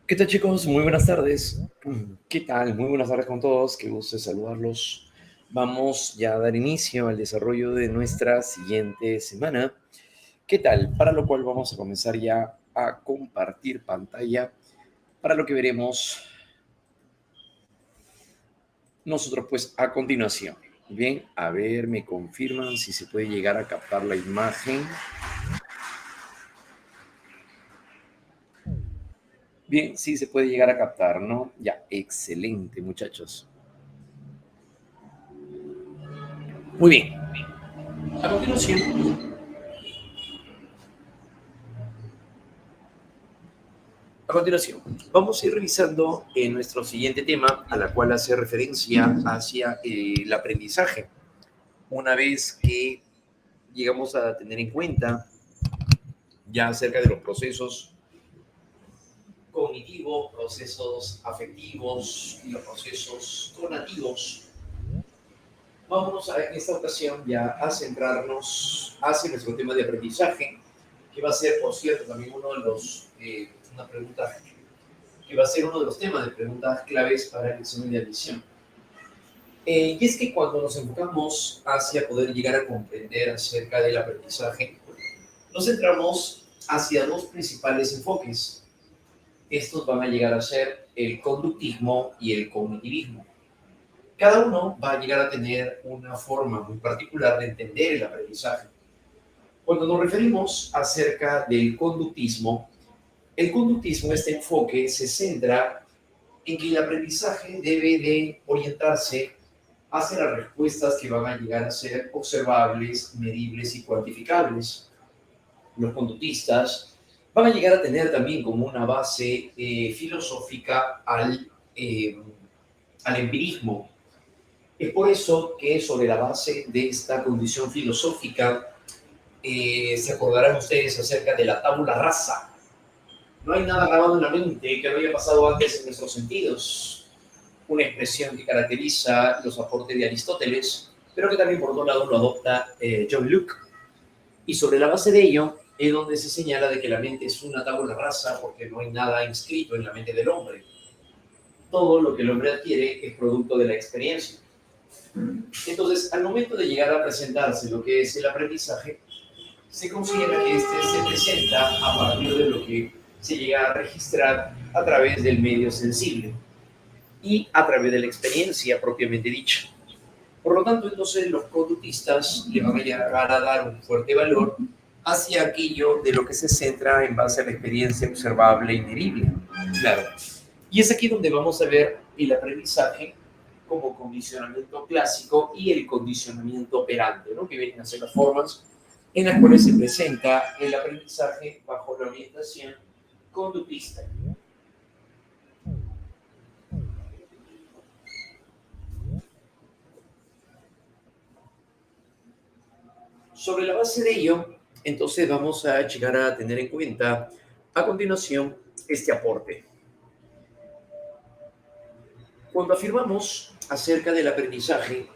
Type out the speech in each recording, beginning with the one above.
¿Qué tal, chicos? Muy buenas tardes. ¿Qué tal? Muy buenas tardes con todos. Qué gusto saludarlos. Vamos ya a dar inicio al desarrollo de nuestra siguiente semana. ¿Qué tal? Para lo cual vamos a comenzar ya a compartir pantalla para lo que veremos nosotros pues a continuación. Bien, a ver, me confirman si se puede llegar a captar la imagen. Bien, sí se puede llegar a captar, ¿no? Ya, excelente, muchachos. Muy bien. A continuación, vamos a ir revisando nuestro siguiente tema, a la cual hace referencia hacia el aprendizaje. Una vez que llegamos a tener en cuenta ya acerca de los procesos cognitivos, procesos afectivos y los procesos conativos, vamos a en esta ocasión ya a centrarnos hacia nuestro tema de aprendizaje, que va a ser, por cierto, también uno de los, una pregunta que va a ser uno de los temas de preguntas claves para el examen de admisión. Y es que cuando nos enfocamos hacia poder llegar a comprender acerca del aprendizaje, nos centramos hacia dos principales enfoques. Estos van a llegar a ser el conductismo y el cognitivismo. Cada uno va a llegar a tener una forma muy particular de entender el aprendizaje. Cuando nos referimos acerca del conductismo, el conductismo, este enfoque, se centra en que el aprendizaje debe de orientarse hacia las respuestas que van a llegar a ser observables, medibles y cuantificables. Los conductistas van a llegar a tener también como una base filosófica al empirismo. Es por eso que sobre la base de esta condición filosófica se acordarán ustedes acerca de la tabula rasa. No hay nada grabado en la mente que no haya pasado antes en nuestros sentidos. Una expresión que caracteriza los aportes de Aristóteles, pero que también por otro lado lo adopta John Locke. Y sobre la base de ello es donde se señala de que la mente es una tabula rasa porque no hay nada inscrito en la mente del hombre. Todo lo que el hombre adquiere es producto de la experiencia. Entonces, al momento de llegar a presentarse lo que es el aprendizaje, se considera que este se presenta a partir de lo que se llega a registrar a través del medio sensible y a través de la experiencia propiamente dicha. Por lo tanto, entonces los conductistas le van a llegar a dar un fuerte valor hacia aquello de lo que se centra en base a la experiencia observable y medible. Claro. Y es aquí donde vamos a ver el aprendizaje como condicionamiento clásico y el condicionamiento operante, ¿no? Que vienen a ser las formas en las cuales se presenta el aprendizaje bajo la orientación conductista. Sobre la base de ello, entonces vamos a llegar a tener en cuenta a continuación este aporte. Cuando afirmamos acerca del aprendizaje,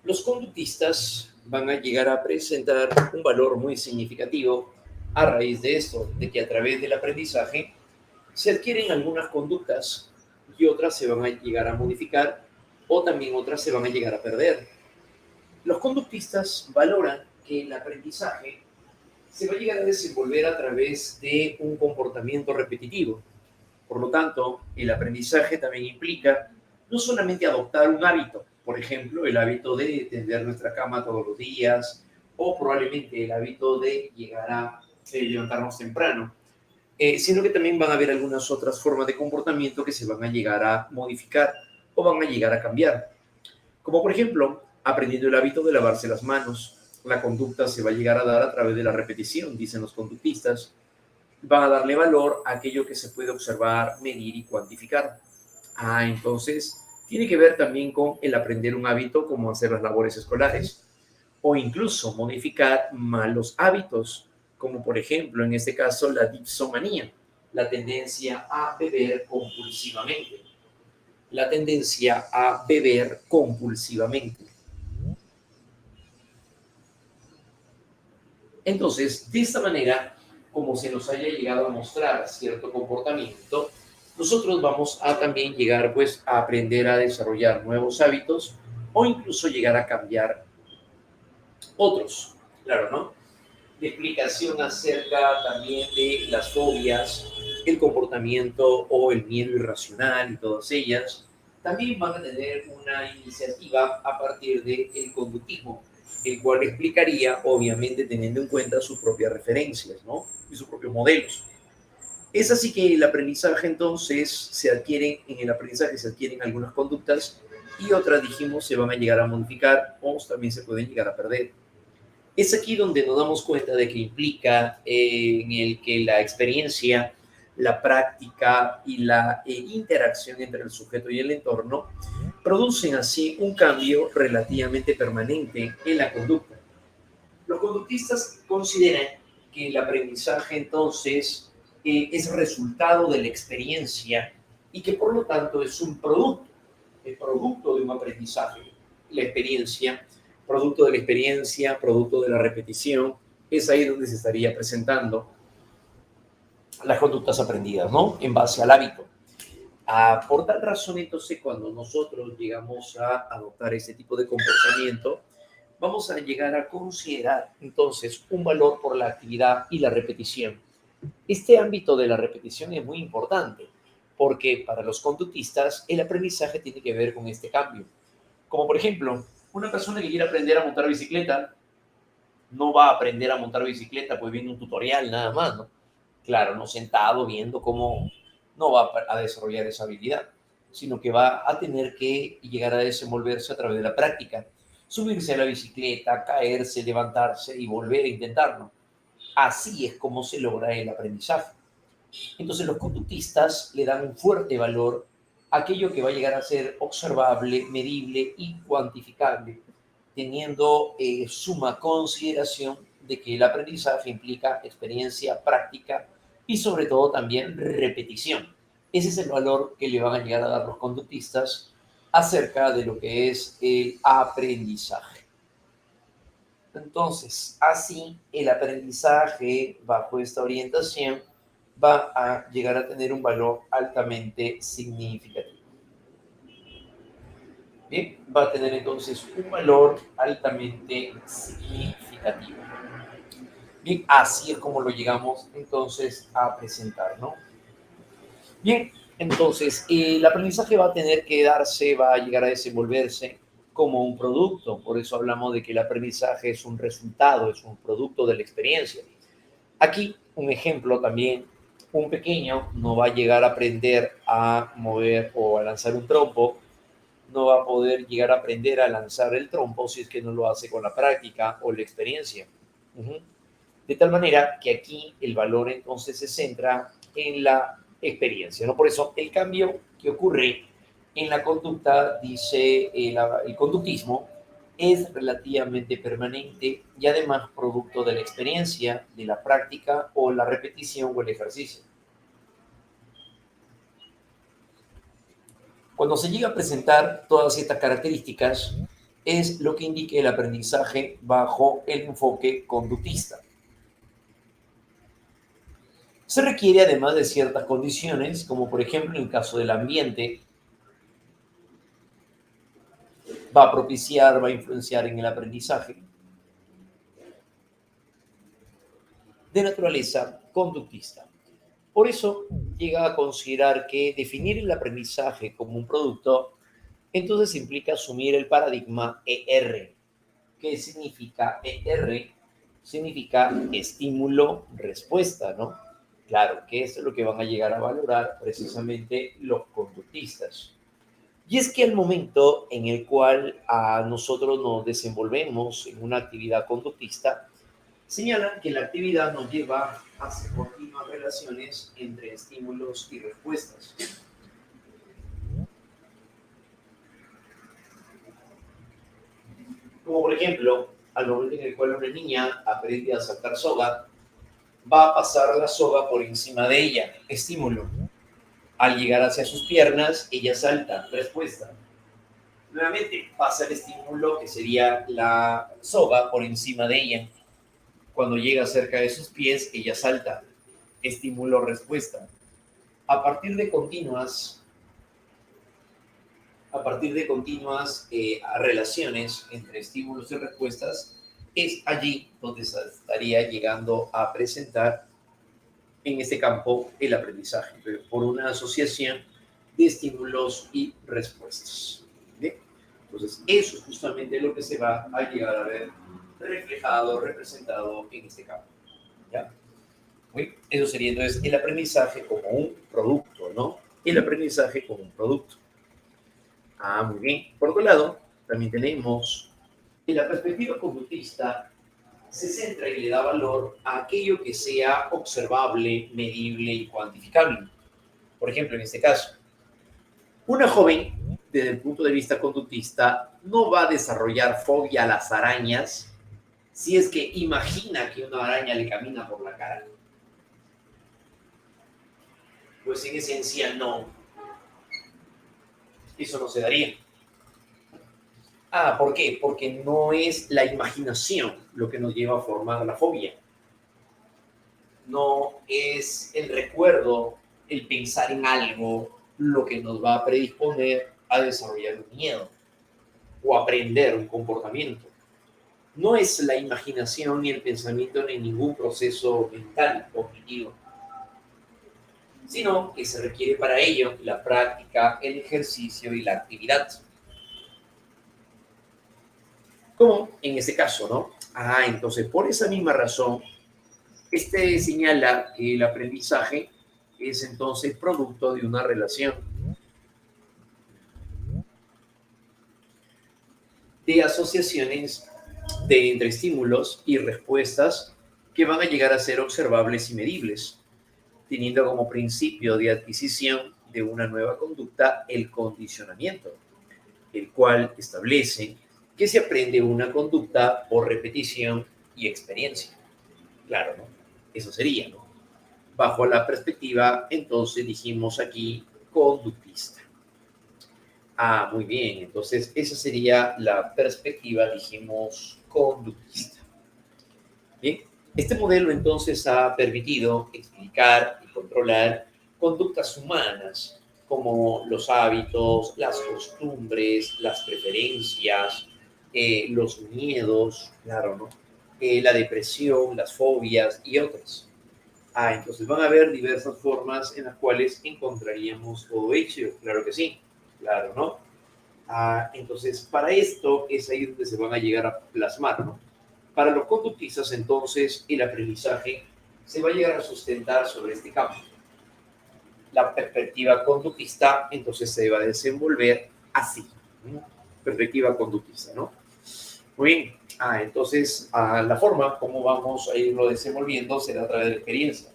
los conductistas van a llegar a presentar un valor muy significativo a raíz de esto, de que a través del aprendizaje se adquieren algunas conductas y otras se van a llegar a modificar o también otras se van a llegar a perder. Los conductistas valoran que el aprendizaje se va a llegar a desenvolver a través de un comportamiento repetitivo. Por lo tanto, el aprendizaje también implica no solamente adoptar un hábito, por ejemplo, el hábito de tender nuestra cama todos los días, o probablemente el hábito de llegar a levantarnos temprano, sino que también van a haber algunas otras formas de comportamiento que se van a llegar a modificar o van a llegar a cambiar. Como por ejemplo, aprendiendo el hábito de lavarse las manos. La conducta se va a llegar a dar a través de la repetición, dicen los conductistas. Van a darle valor a aquello que se puede observar, medir y cuantificar. Entonces, tiene que ver también con el aprender un hábito como hacer las labores escolares o incluso modificar malos hábitos, como por ejemplo en este caso la dipsomanía, la tendencia a beber compulsivamente. La tendencia a beber compulsivamente. Entonces, de esta manera, como se nos haya llegado a mostrar cierto comportamiento, nosotros vamos a también llegar pues a aprender a desarrollar nuevos hábitos o incluso llegar a cambiar otros. Claro, ¿no? De explicación acerca también de las fobias, el comportamiento o el miedo irracional y todas ellas, también van a tener una iniciativa a partir del conductismo, el cual explicaría, obviamente, teniendo en cuenta sus propias referencias, ¿no? Y sus propios modelos. Es así que el aprendizaje entonces se adquieren, en el aprendizaje se adquieren algunas conductas y otras, dijimos, se van a llegar a modificar o también se pueden llegar a perder. Es aquí donde nos damos cuenta de que implica en el que la experiencia, la práctica y la interacción entre el sujeto y el entorno producen así un cambio relativamente permanente en la conducta. Los conductistas consideran que el aprendizaje entonces es resultado de la experiencia y que por lo tanto es un producto, el producto de un aprendizaje. La experiencia, producto de la experiencia, producto de la repetición, es ahí donde se estaría presentando las conductas aprendidas, ¿no? En base al hábito. Por tal razón, entonces, cuando nosotros llegamos a adoptar este tipo de comportamiento, vamos a llegar a considerar entonces un valor por la actividad y la repetición. Este ámbito de la repetición es muy importante porque para los conductistas el aprendizaje tiene que ver con este cambio. Como por ejemplo, una persona que quiere aprender a montar bicicleta no va a aprender a montar bicicleta pues viendo un tutorial nada más, ¿no? Claro, no sentado viendo cómo no va a desarrollar esa habilidad, sino que va a tener que llegar a desenvolverse a través de la práctica, subirse a la bicicleta, caerse, levantarse y volver a intentarlo. Así es como se logra el aprendizaje. Entonces los conductistas le dan un fuerte valor a aquello que va a llegar a ser observable, medible y cuantificable, teniendo suma consideración de que el aprendizaje implica experiencia, práctica y sobre todo también repetición. Ese es el valor que le van a llegar a dar los conductistas acerca de lo que es el aprendizaje. Entonces, así el aprendizaje bajo esta orientación va a llegar a tener un valor altamente significativo. Bien, va a tener entonces un valor altamente significativo. Bien, así es como lo llegamos entonces a presentar, ¿no? Bien, entonces el aprendizaje va a tener que darse, va a llegar a desenvolverse como un producto. Por eso hablamos de que el aprendizaje es un resultado, es un producto de la experiencia. Aquí un ejemplo también, un pequeño no va a llegar a aprender a mover o a lanzar un trompo, no va a poder llegar a aprender a lanzar el trompo si es que no lo hace con la práctica o la experiencia. De tal manera que aquí el valor entonces se centra en la experiencia, ¿no? Por eso el cambio que ocurre en la conducta, dice el conductismo, es relativamente permanente y además producto de la experiencia, de la práctica o la repetición o el ejercicio. Cuando se llega a presentar todas estas características, es lo que indica el aprendizaje bajo el enfoque conductista. Se requiere además de ciertas condiciones, como por ejemplo en el caso del ambiente, va a propiciar, va a influenciar en el aprendizaje de naturaleza conductista. Por eso llega a considerar que definir el aprendizaje como un producto entonces implica asumir el paradigma ER. ¿Qué significa ER? Significa estímulo-respuesta, ¿no? Claro, que eso es lo que van a llegar a valorar precisamente los conductistas. Y es que el momento en el cual nosotros nos desenvolvemos en una actividad conductista, señalan que la actividad nos lleva a hacer continuas relaciones entre estímulos y respuestas. Como por ejemplo, al momento en el cual una niña aprende a saltar soga, va a pasar la soga por encima de ella, estímulo. Al llegar hacia sus piernas, ella salta, respuesta. Nuevamente pasa el estímulo que sería la soga por encima de ella. Cuando llega cerca de sus pies, ella salta. Estímulo-respuesta. A partir de continuas relaciones entre estímulos y respuestas, es allí donde se estaría llegando a presentar en este campo el aprendizaje, pero por una asociación de estímulos y respuestas. ¿Bien? Entonces, eso es justamente lo que se va a llegar a ver reflejado, representado en este campo. ¿Ya? Muy, eso sería entonces el aprendizaje como un producto, ¿no? El aprendizaje como un producto. Ah, muy bien. Por otro lado, también tenemos en la perspectiva conductista se centra y le da valor a aquello que sea observable, medible y cuantificable. Por ejemplo, en este caso, una joven, desde el punto de vista conductista, no va a desarrollar fobia a las arañas si es que imagina que una araña le camina por la cara. Pues en esencia no, eso no se daría. Ah, ¿por qué? Porque no es la imaginación lo que nos lleva a formar la fobia. No es el recuerdo, el pensar en algo, lo que nos va a predisponer a desarrollar un miedo o aprender un comportamiento. No es la imaginación ni el pensamiento ni ningún proceso mental cognitivo, sino que se requiere para ello la práctica, el ejercicio y la actividad. Como en este caso, ¿no? Ah, entonces por esa misma razón, este señala que el aprendizaje es entonces producto de una relación de asociaciones entre estímulos y respuestas que van a llegar a ser observables y medibles, teniendo como principio de adquisición de una nueva conducta el condicionamiento, el cual establece que se aprende una conducta por repetición y experiencia. Claro, ¿no? Eso sería, ¿no? Bajo la perspectiva, entonces dijimos aquí, conductista. Ah, muy bien. Entonces, esa sería la perspectiva, dijimos, conductista. Bien. Este modelo entonces ha permitido explicar y controlar conductas humanas como los hábitos, las costumbres, las preferencias, los miedos, claro, ¿no? La depresión, las fobias y otras. Ah, entonces van a haber diversas formas en las cuales encontraríamos todo hecho, claro que sí, claro, ¿no? Ah, entonces, para esto es ahí donde se van a llegar a plasmar, ¿no? Para los conductistas, entonces, el aprendizaje se va a llegar a sustentar sobre este campo. La perspectiva conductista, entonces, se va a desenvolver así, ¿no? Perspectiva conductista, ¿no? Muy bien. Ah, entonces, la forma como vamos a irlo desenvolviendo será a través de la experiencia.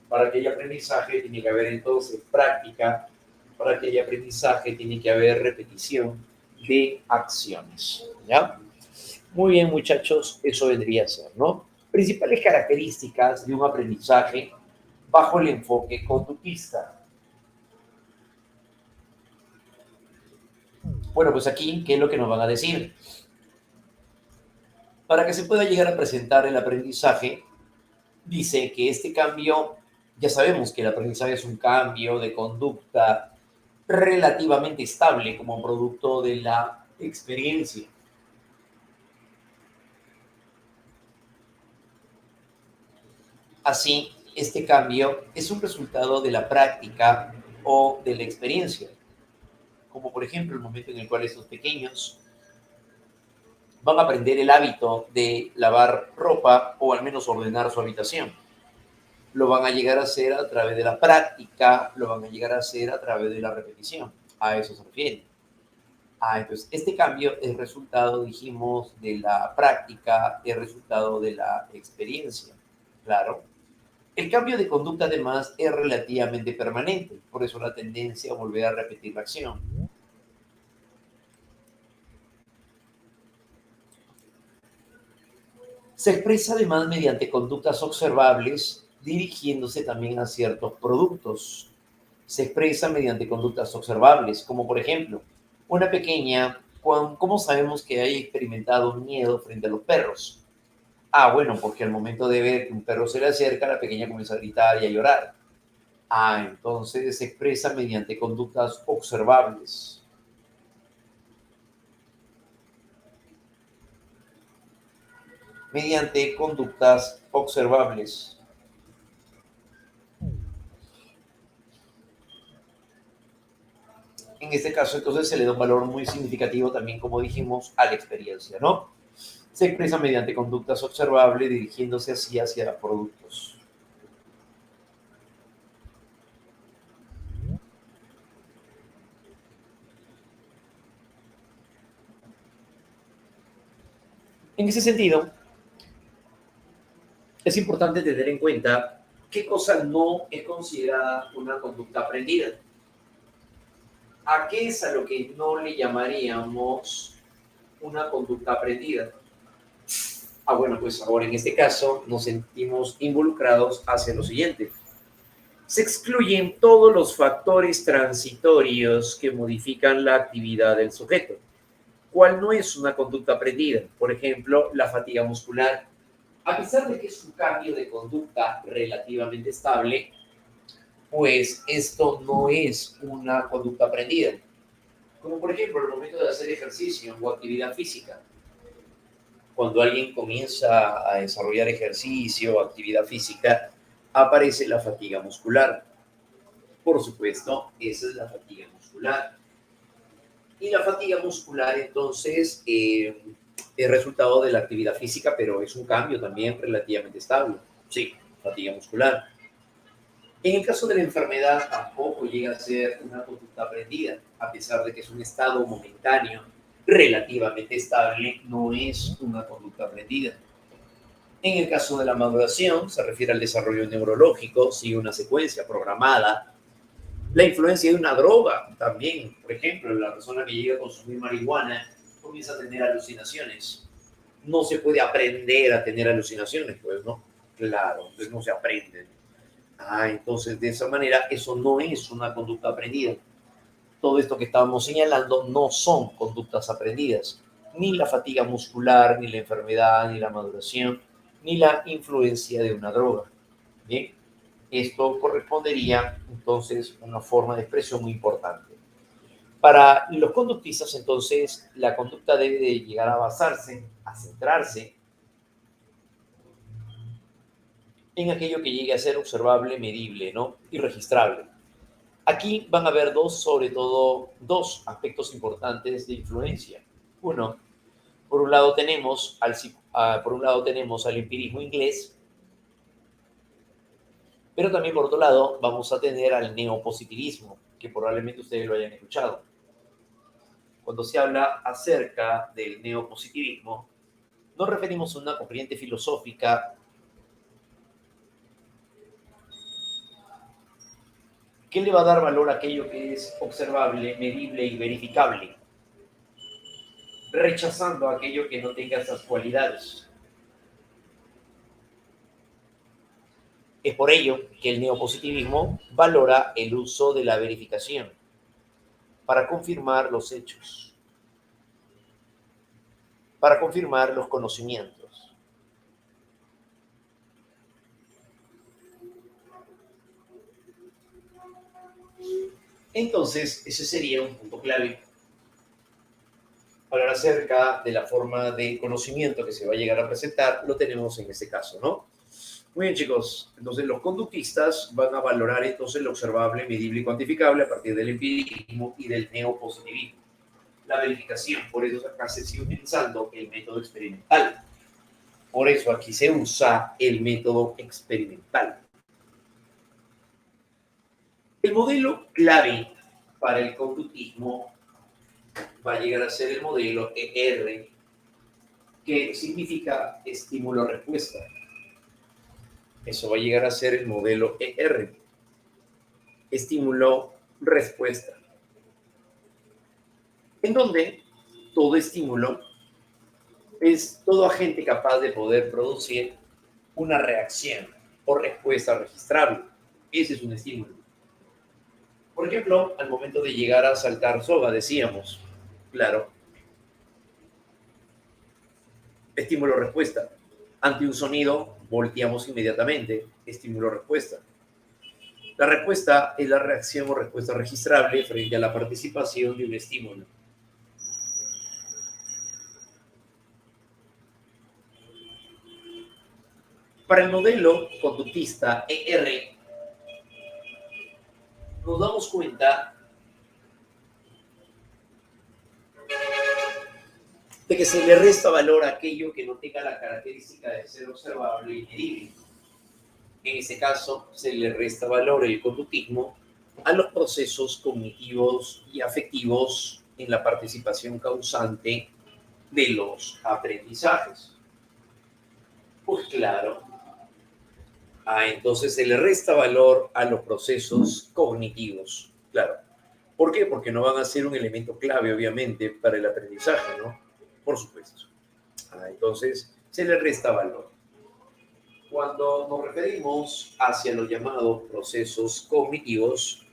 Para aquel aprendizaje tiene que haber entonces práctica, para aquel aprendizaje tiene que haber repetición de acciones, ¿ya? Muy bien, muchachos, eso vendría a ser, ¿no? Principales características de un aprendizaje bajo el enfoque conductista. Bueno, pues aquí, ¿qué es lo que nos van a decir? Para que se pueda llegar a presentar el aprendizaje, dice que este cambio, ya sabemos que el aprendizaje es un cambio de conducta relativamente estable como producto de la experiencia. Así, este cambio es un resultado de la práctica o de la experiencia, como por ejemplo el momento en el cual estos pequeños van a aprender el hábito de lavar ropa o al menos ordenar su habitación. Lo van a llegar a hacer a través de la práctica, lo van a llegar a hacer a través de la repetición. A eso se refiere. Ah, entonces, este cambio es resultado, dijimos, de la práctica, es resultado de la experiencia. Claro. El cambio de conducta, además, es relativamente permanente, por eso la tendencia a volver a repetir la acción. Se expresa además mediante conductas observables, dirigiéndose también a ciertos productos. Se expresa mediante conductas observables, como por ejemplo, una pequeña, ¿cómo sabemos que haya experimentado miedo frente a los perros? Ah, bueno, porque al momento de ver que un perro se le acerca, la pequeña comienza a gritar y a llorar. Entonces se expresa mediante conductas observables. Mediante conductas observables. En este caso, entonces, se le da un valor muy significativo también, como dijimos, a la experiencia, ¿no? Se expresa mediante conductas observables dirigiéndose así hacia productos. En ese sentido, es importante tener en cuenta qué cosa no es considerada una conducta aprendida. ¿A qué es a lo que no le llamaríamos una conducta aprendida? Bueno, pues ahora en este caso nos sentimos involucrados hacia lo siguiente. Se excluyen todos los factores transitorios que modifican la actividad del sujeto. ¿Cuál no es una conducta aprendida? Por ejemplo, la fatiga muscular. A pesar de que es un cambio de conducta relativamente estable, pues esto no es una conducta aprendida. Como por ejemplo el momento de hacer ejercicio o actividad física. Cuando alguien comienza a desarrollar ejercicio o actividad física, aparece la fatiga muscular. Por supuesto, esa es la fatiga muscular. Y la fatiga muscular, entonces, es resultado de la actividad física, pero es un cambio también relativamente estable. Sí, fatiga muscular. En el caso de la enfermedad, tampoco llega a ser una conducta aprendida, a pesar de que es un estado momentáneo, relativamente estable, no es una conducta aprendida. En el caso de la maduración, se refiere al desarrollo neurológico, sigue una secuencia programada. La influencia de una droga también, por ejemplo, la persona que llega a consumir marihuana comienza a tener alucinaciones. No se puede aprender a tener alucinaciones, pues, ¿no? Claro, entonces no se aprende. Entonces de esa manera eso no es una conducta aprendida. Todo esto que estábamos señalando no son conductas aprendidas. Ni la fatiga muscular, ni la enfermedad, ni la maduración, ni la influencia de una droga. Bien, esto correspondería entonces a una forma de expresión muy importante. Para los conductistas, entonces, la conducta debe de llegar a basarse, a centrarse en aquello que llegue a ser observable, medible, ¿no? Y registrable. Aquí van a haber sobre todo, dos aspectos importantes de influencia. Uno, por un lado tenemos al empirismo inglés, pero también por otro lado vamos a tener al neopositivismo, que probablemente ustedes lo hayan escuchado. Cuando se habla acerca del neopositivismo, nos referimos a una corriente filosófica que le va a dar valor a aquello que es observable, medible y verificable, rechazando aquello que no tenga esas cualidades. Es por ello que el neopositivismo valora el uso de la verificación para confirmar los hechos, para confirmar los conocimientos. Entonces, ese sería un punto clave. Hablar acerca de la forma de conocimiento que se va a llegar a presentar, lo tenemos en este caso, ¿no? Muy bien, chicos. Entonces, los conductistas van a valorar entonces lo observable, medible y cuantificable a partir del empirismo y del neopositivismo. La verificación, por eso acá se sigue utilizando el método experimental. Por eso aquí se usa el método experimental. El modelo clave para el conductismo va a llegar a ser el modelo ER, que significa estímulo-respuesta. Eso va a llegar a ser el modelo ER, estímulo-respuesta, en donde todo estímulo es todo agente capaz de poder producir una reacción o respuesta registrable. Ese es un estímulo. Por ejemplo, al momento de llegar a saltar soga, decíamos, claro, estímulo-respuesta. Ante un sonido, volteamos inmediatamente, estímulo-respuesta. La respuesta es la reacción o respuesta registrable frente a la participación de un estímulo. Para el modelo conductista ER, nos damos cuenta de que se le resta valor a aquello que no tenga la característica de ser observable y medible. En ese caso, se le resta valor el conductismo a los procesos cognitivos y afectivos en la participación causante de los aprendizajes. Pues claro, entonces se le resta valor a los procesos cognitivos, claro. ¿Por qué? Porque no van a ser un elemento clave, obviamente, para el aprendizaje, ¿no? Por supuesto. Entonces, se le resta valor. Cuando nos referimos hacia los llamados procesos cognitivos,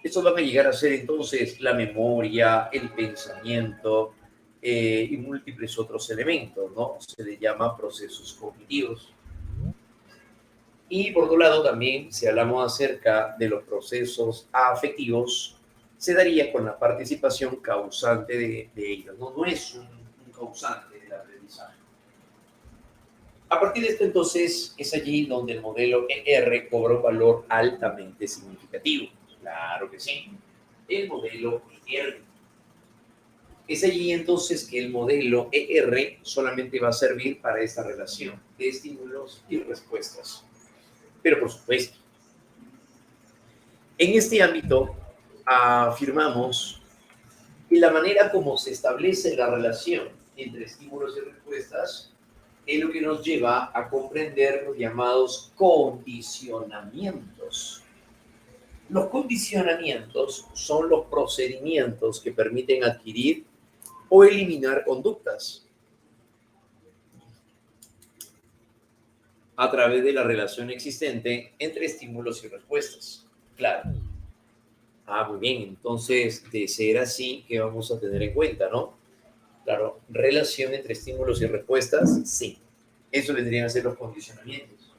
estos van a llegar a ser entonces la memoria, el pensamiento y múltiples otros elementos, ¿no? Se les llama procesos cognitivos. Y por otro lado también, si hablamos acerca de los procesos afectivos, se daría con la participación causante de ellos, ¿no? No es un causante del aprendizaje. A partir de esto, entonces, es allí donde el modelo ER cobra un valor altamente significativo. Claro que sí. El modelo ER. Es allí, entonces, que el modelo ER solamente va a servir para esta relación de estímulos y respuestas. Pero, por supuesto, en este ámbito afirmamos que la manera como se establece la relación entre estímulos y respuestas es lo que nos lleva a comprender los llamados condicionamientos. Los condicionamientos son los procedimientos que permiten adquirir o eliminar conductas a través de la relación existente entre estímulos y respuestas. Claro. Muy bien. Entonces, de ser así, ¿qué vamos a tener en cuenta, no? Claro, relación entre estímulos y respuestas, sí. Eso vendrían a ser los condicionamientos.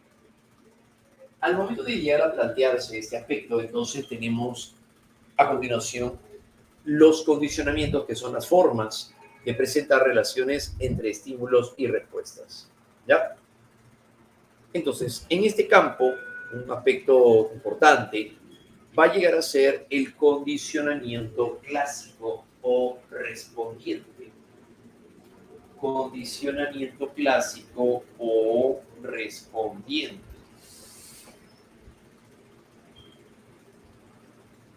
Al momento de llegar a plantearse este aspecto, entonces tenemos a continuación los condicionamientos, que son las formas que presentan relaciones entre estímulos y respuestas. ¿Ya? Entonces, en este campo, un aspecto importante va a llegar a ser el condicionamiento clásico o respondiente. Condicionamiento clásico o respondiente.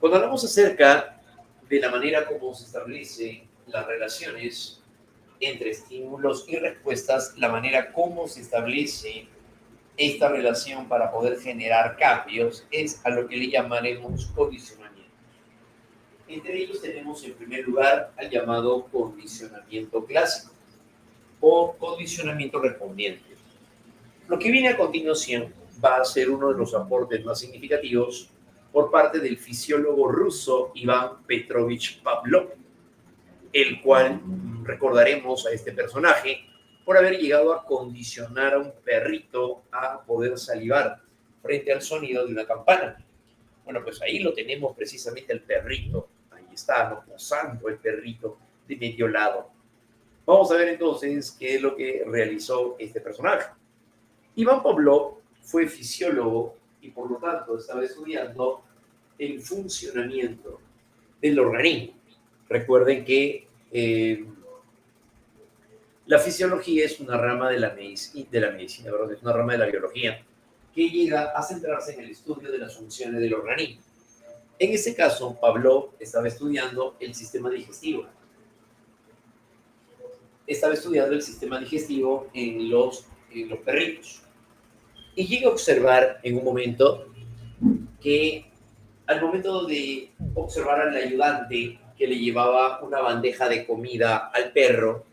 Cuando hablamos acerca de la manera como se establecen las relaciones entre estímulos y respuestas, la manera como se establece esta relación para poder generar cambios es a lo que le llamaremos condicionamiento. Entre ellos tenemos en primer lugar al llamado condicionamiento clásico o condicionamiento respondiente. Lo que viene a continuación va a ser uno de los aportes más significativos por parte del fisiólogo ruso Iván Petrovich Pavlov, el cual recordaremos a este personaje por haber llegado a condicionar a un perrito a poder salivar frente al sonido de una campana. Bueno, pues ahí lo tenemos precisamente el perrito. Ahí está, ¿no? Posando el perrito de medio lado. Vamos a ver entonces qué es lo que realizó este personaje. Iván Pavlov fue fisiólogo y por lo tanto estaba estudiando el funcionamiento del organismo. Recuerden que la fisiología es una rama de la medicina, ¿verdad? Es una rama de la biología que llega a centrarse en el estudio de las funciones del organismo. En este caso, Pavlov estaba estudiando el sistema digestivo. Estaba estudiando el sistema digestivo en los perritos. Y llega a observar en un momento que al momento de observar al ayudante que le llevaba una bandeja de comida al perro,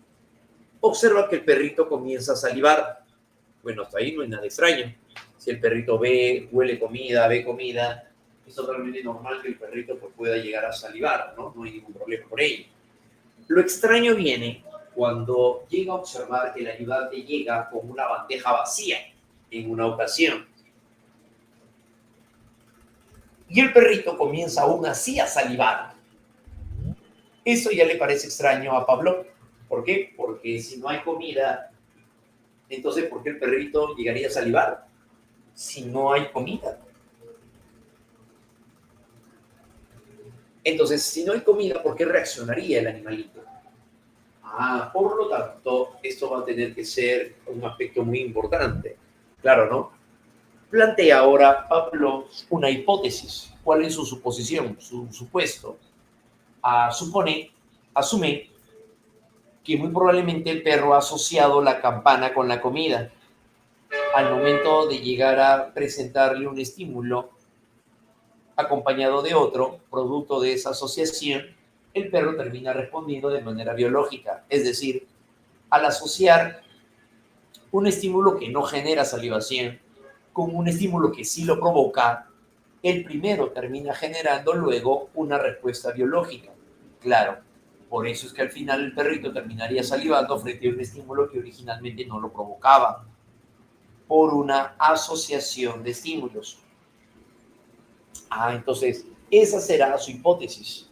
observa que el perrito comienza a salivar. Bueno, hasta ahí no hay nada extraño. Si el perrito huele comida, ve comida, es totalmente normal que el perrito pues, pueda llegar a salivar, ¿no? No hay ningún problema por ello. Lo extraño viene cuando llega a observar que el ayudante llega con una bandeja vacía en una ocasión. Y el perrito comienza aún así a salivar. Eso ya le parece extraño a Pablo. ¿Por qué? Porque si no hay comida, entonces ¿por qué el perrito llegaría a salivar? Si no hay comida. Entonces, si no hay comida, ¿por qué reaccionaría el animalito? Por lo tanto, esto va a tener que ser un aspecto muy importante. Claro, ¿no? Plantea ahora Pablo una hipótesis. ¿Cuál es su suposición, su supuesto? Asume que muy probablemente el perro ha asociado la campana con la comida. Al momento de llegar a presentarle un estímulo acompañado de otro, producto de esa asociación, el perro termina respondiendo de manera biológica. Es decir, al asociar un estímulo que no genera salivación con un estímulo que sí lo provoca, el primero termina generando luego una respuesta biológica. Claro, por eso es que al final el perrito terminaría salivando frente a un estímulo que originalmente no lo provocaba, por una asociación de estímulos. Entonces, esa será su hipótesis.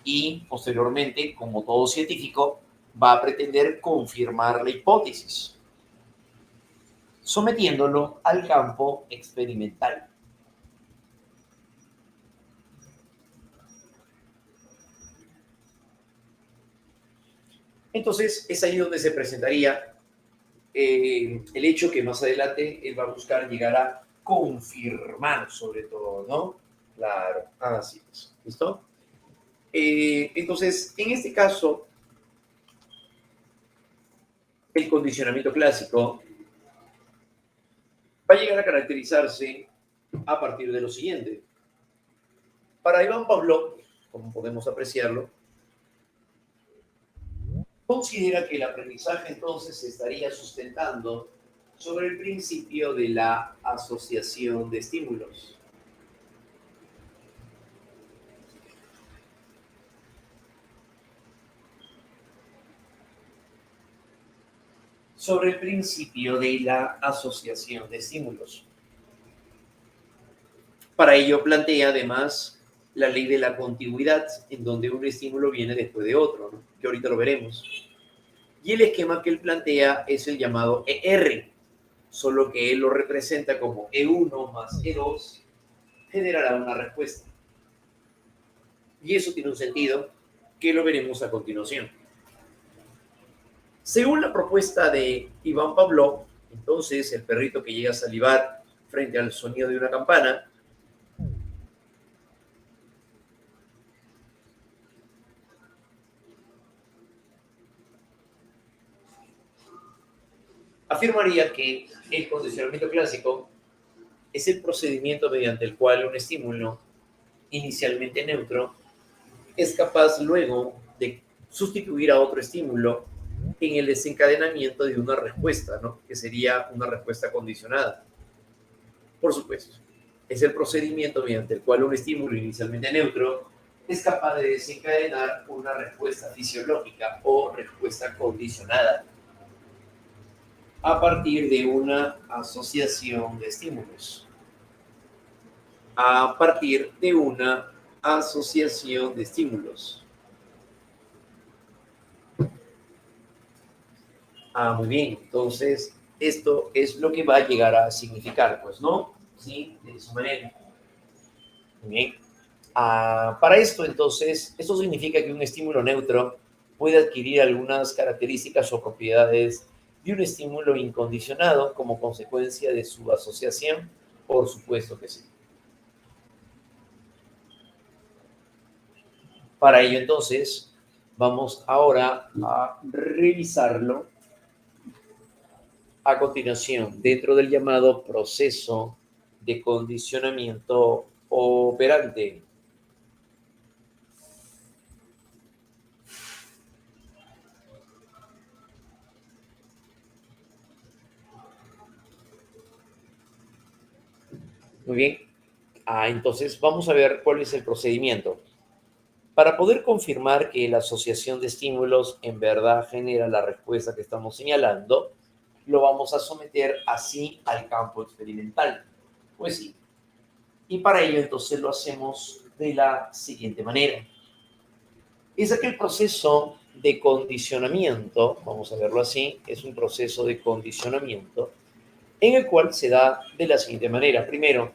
Y posteriormente, como todo científico, va a pretender confirmar la hipótesis, sometiéndolo al campo experimental. Entonces, es ahí donde se presentaría el hecho que más adelante él va a buscar llegar a confirmar, sobre todo, ¿no? Claro, así es. ¿Listo? Entonces, en este caso, el condicionamiento clásico va a llegar a caracterizarse a partir de lo siguiente. Para Iván Pavlov, como podemos apreciarlo, considera que el aprendizaje entonces se estaría sustentando sobre el principio de la asociación de estímulos. Sobre el principio de la asociación de estímulos. Para ello plantea además la ley de la contigüidad, en donde un estímulo viene después de otro, ¿no? Que ahorita lo veremos. Y el esquema que él plantea es el llamado ER, solo que él lo representa como E1 más E2 generará una respuesta. Y eso tiene un sentido que lo veremos a continuación. Según la propuesta de Iván Pavlov, entonces el perrito que llega a salivar frente al sonido de una campana afirmaría que el condicionamiento clásico es el procedimiento mediante el cual un estímulo inicialmente neutro es capaz luego de sustituir a otro estímulo en el desencadenamiento de una respuesta, ¿no? Que sería una respuesta condicionada. Por supuesto, es el procedimiento mediante el cual un estímulo inicialmente neutro es capaz de desencadenar una respuesta fisiológica o respuesta condicionada a partir de una asociación de estímulos. A partir de una asociación de estímulos. Muy bien. Entonces, esto es lo que va a llegar a significar, pues, ¿no? Sí, de esa manera. Muy bien. Para esto, entonces, esto significa que un estímulo neutro puede adquirir algunas características o propiedades de un estímulo incondicionado como consecuencia de su asociación. Por supuesto que sí. Para ello, entonces, vamos ahora a revisarlo a continuación dentro del llamado proceso de condicionamiento operante. Muy bien. Entonces, vamos a ver cuál es el procedimiento. Para poder confirmar que la asociación de estímulos en verdad genera la respuesta que estamos señalando, lo vamos a someter así al campo experimental. Pues sí, Y para ello entonces lo hacemos de la siguiente manera. Es aquel proceso de condicionamiento, vamos a verlo así, es un proceso de condicionamiento en el cual se da de la siguiente manera. Primero,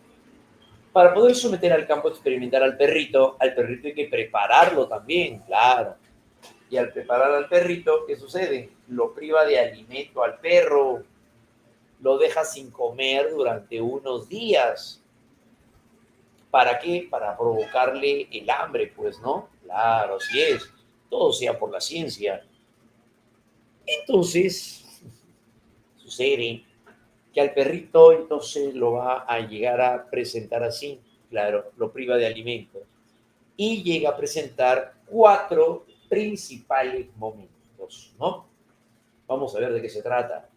para poder someter al campo experimental al perrito hay que prepararlo también, claro. Y al preparar al perrito, ¿qué sucede? Lo priva de alimento al perro, lo deja sin comer durante unos días. ¿Para qué? Para provocarle el hambre, pues, ¿no? Claro, así es. Todo sea por la ciencia. Entonces, sucede que al perrito entonces lo va a llegar a presentar así, claro, lo priva de alimentos y llega a presentar 4 principales momentos, ¿no? Vamos a ver de qué se trata.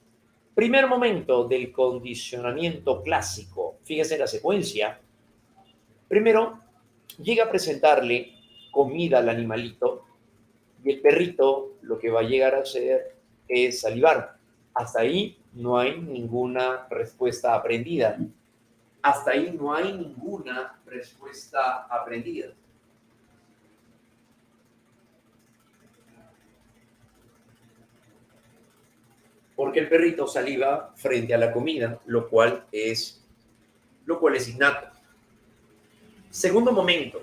Primer momento del condicionamiento clásico. Fíjense la secuencia. Primero, llega a presentarle comida al animalito y el perrito lo que va a llegar a hacer es salivar. Hasta ahí no hay ninguna respuesta aprendida. Hasta ahí no hay ninguna respuesta aprendida. Porque el perrito saliva frente a la comida, lo cual es innato. Segundo momento,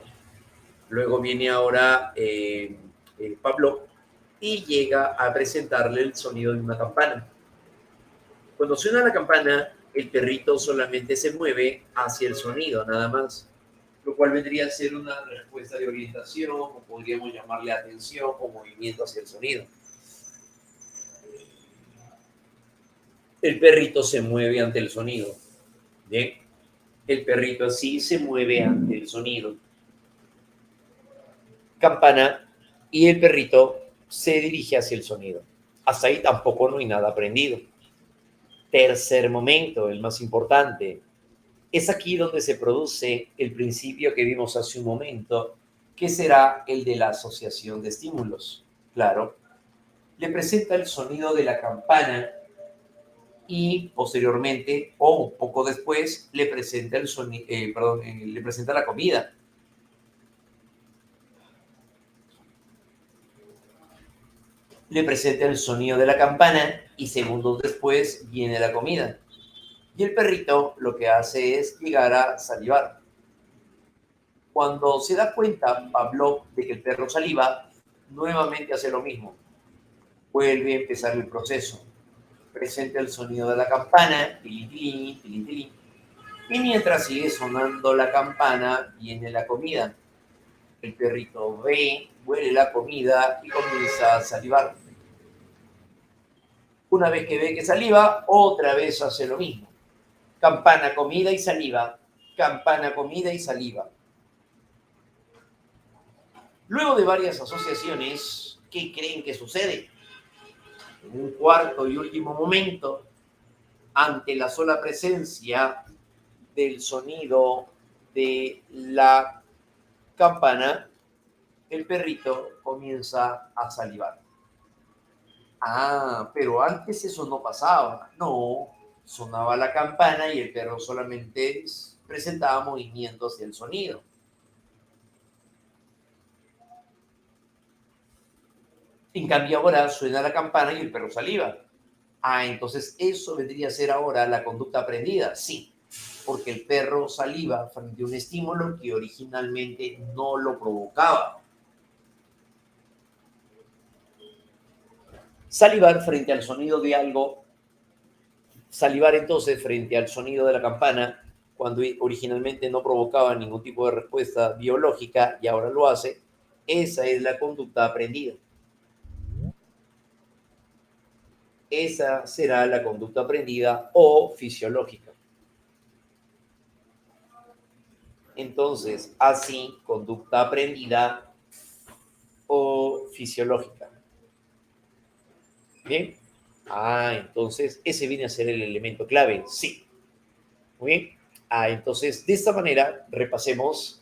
luego viene ahora Pablo y llega a presentarle el sonido de una campana. Cuando suena la campana, el perrito solamente se mueve hacia el sonido, nada más, lo cual vendría a ser una respuesta de orientación, o podríamos llamarle atención o movimiento hacia el sonido. El perrito se mueve ante el sonido. Bien, el perrito así se mueve ante el sonido. Campana y el perrito se dirige hacia el sonido. Hasta ahí tampoco no hay nada aprendido. Tercer momento, el más importante. Es aquí donde se produce el principio que vimos hace un momento, que será el de la asociación de estímulos. Claro, le presenta el sonido de la campana y posteriormente o poco después le presenta le presenta la comida. Le presenta el sonido de la campana y segundos después viene la comida. Y el perrito lo que hace es llegar a salivar. Cuando se da cuenta Pablo de que el perro saliva, nuevamente hace lo mismo. Vuelve a empezar el proceso. Presenta el sonido de la campana, tilín, tilín, tilín. Y mientras sigue sonando la campana, viene la comida. El perrito ve, huele la comida y comienza a salivar. Una vez que ve que saliva, otra vez hace lo mismo. Campana, comida y saliva. Campana, comida y saliva. Luego de varias asociaciones, ¿qué creen que sucede? En un cuarto y último momento, ante la sola presencia del sonido de la campana, el perrito comienza a salivar. Ah, pero antes eso no pasaba. No, sonaba la campana y el perro solamente presentaba movimientos del sonido. En cambio ahora suena la campana y el perro saliva. Ah, entonces eso vendría a ser ahora la conducta aprendida. Sí, porque el perro saliva frente a un estímulo que originalmente no lo provocaba. Salivar frente al sonido de algo, salivar entonces frente al sonido de la campana, cuando originalmente no provocaba ningún tipo de respuesta biológica y ahora lo hace, esa es la conducta aprendida. Esa será la conducta aprendida o fisiológica. Entonces, así, conducta aprendida o fisiológica. ¿Bien? Ah, entonces ese viene a ser el elemento clave. Sí. Muy bien. Ah, entonces, de esta manera, repasemos.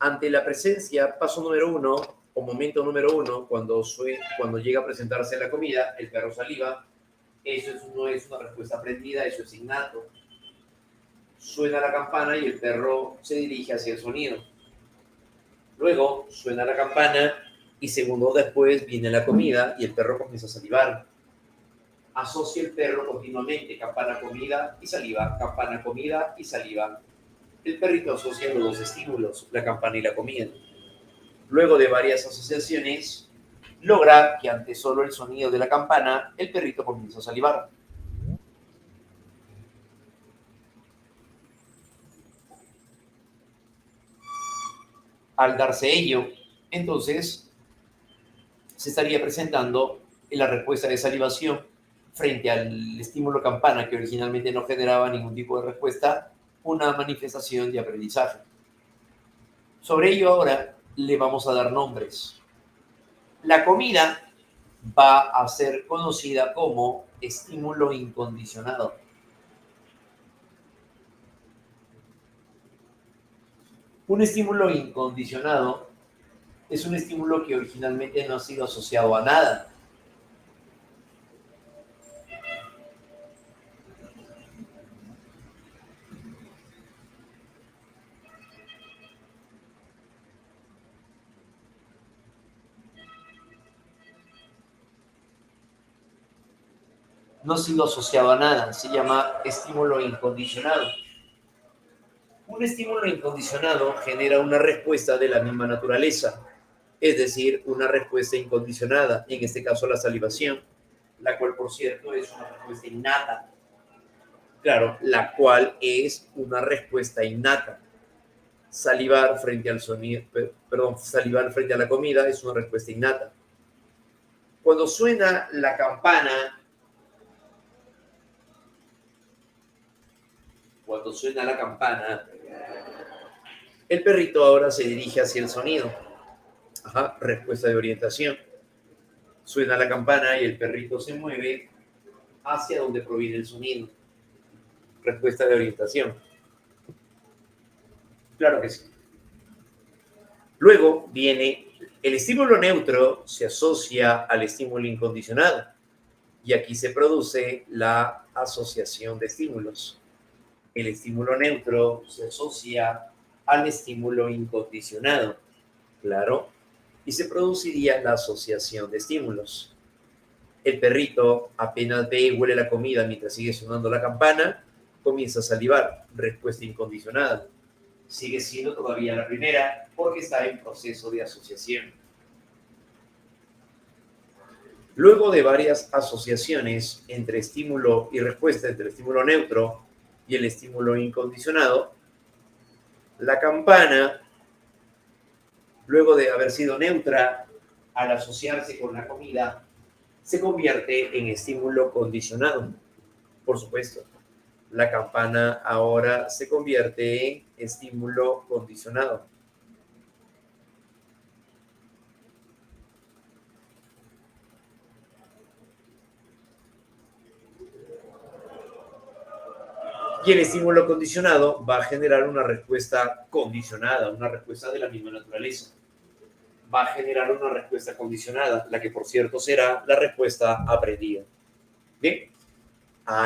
Ante la presencia, paso número 1 o momento número 1, cuando llega a presentarse la comida, el perro saliva, no es una respuesta aprendida, eso es innato. suena la campana y el perro se dirige hacia el sonido. Luego suena la campana y segundos después viene la comida y el perro comienza a salivar. Asocia el perro continuamente campana, comida y saliva, campana, comida y saliva. El perrito asocia los dos estímulos, la campana y la comida. Luego de varias asociaciones, logra que ante solo el sonido de la campana, el perrito comienza a salivar. Al darse ello, entonces se estaría presentando en la respuesta de salivación frente al estímulo campana, que originalmente no generaba ningún tipo de respuesta, una manifestación de aprendizaje. Sobre ello ahora le vamos a dar nombres. La comida va a ser conocida como estímulo incondicionado. Un estímulo incondicionado es un estímulo que originalmente no ha sido asociado a nada. No ha sido asociado a nada, se llama estímulo incondicionado. Un estímulo incondicionado genera una respuesta de la misma naturaleza, es decir, una respuesta incondicionada, en este caso la salivación, la cual, por cierto, es una respuesta innata. Claro, la cual es una respuesta innata. Salivar frente al sonido, perdón, salivar frente a la comida es una respuesta innata. Cuando suena la campana, el perrito ahora se dirige hacia el sonido. Ajá, respuesta de orientación. Suena la campana y el perrito se mueve hacia donde proviene el sonido. Respuesta de orientación. Claro que sí. Luego viene el estímulo neutro, se asocia al estímulo incondicionado. Y aquí se produce la asociación de estímulos. El estímulo neutro se asocia al estímulo incondicionado. Claro. Y se produciría la asociación de estímulos. El perrito apenas ve y huele la comida mientras sigue sonando la campana, comienza a salivar. Respuesta incondicionada. Sigue siendo todavía la primera porque está en proceso de asociación. Luego de varias asociaciones entre estímulo y respuesta, entre el estímulo neutro y el estímulo incondicionado, la campana, luego de haber sido neutra, al asociarse con la comida, se convierte en estímulo condicionado. Por supuesto, la campana ahora se convierte en estímulo condicionado. Y el estímulo condicionado va a generar una respuesta condicionada, una respuesta de la misma naturaleza. Va a generar una respuesta condicionada, la que por cierto será la respuesta aprendida. ¿Bien?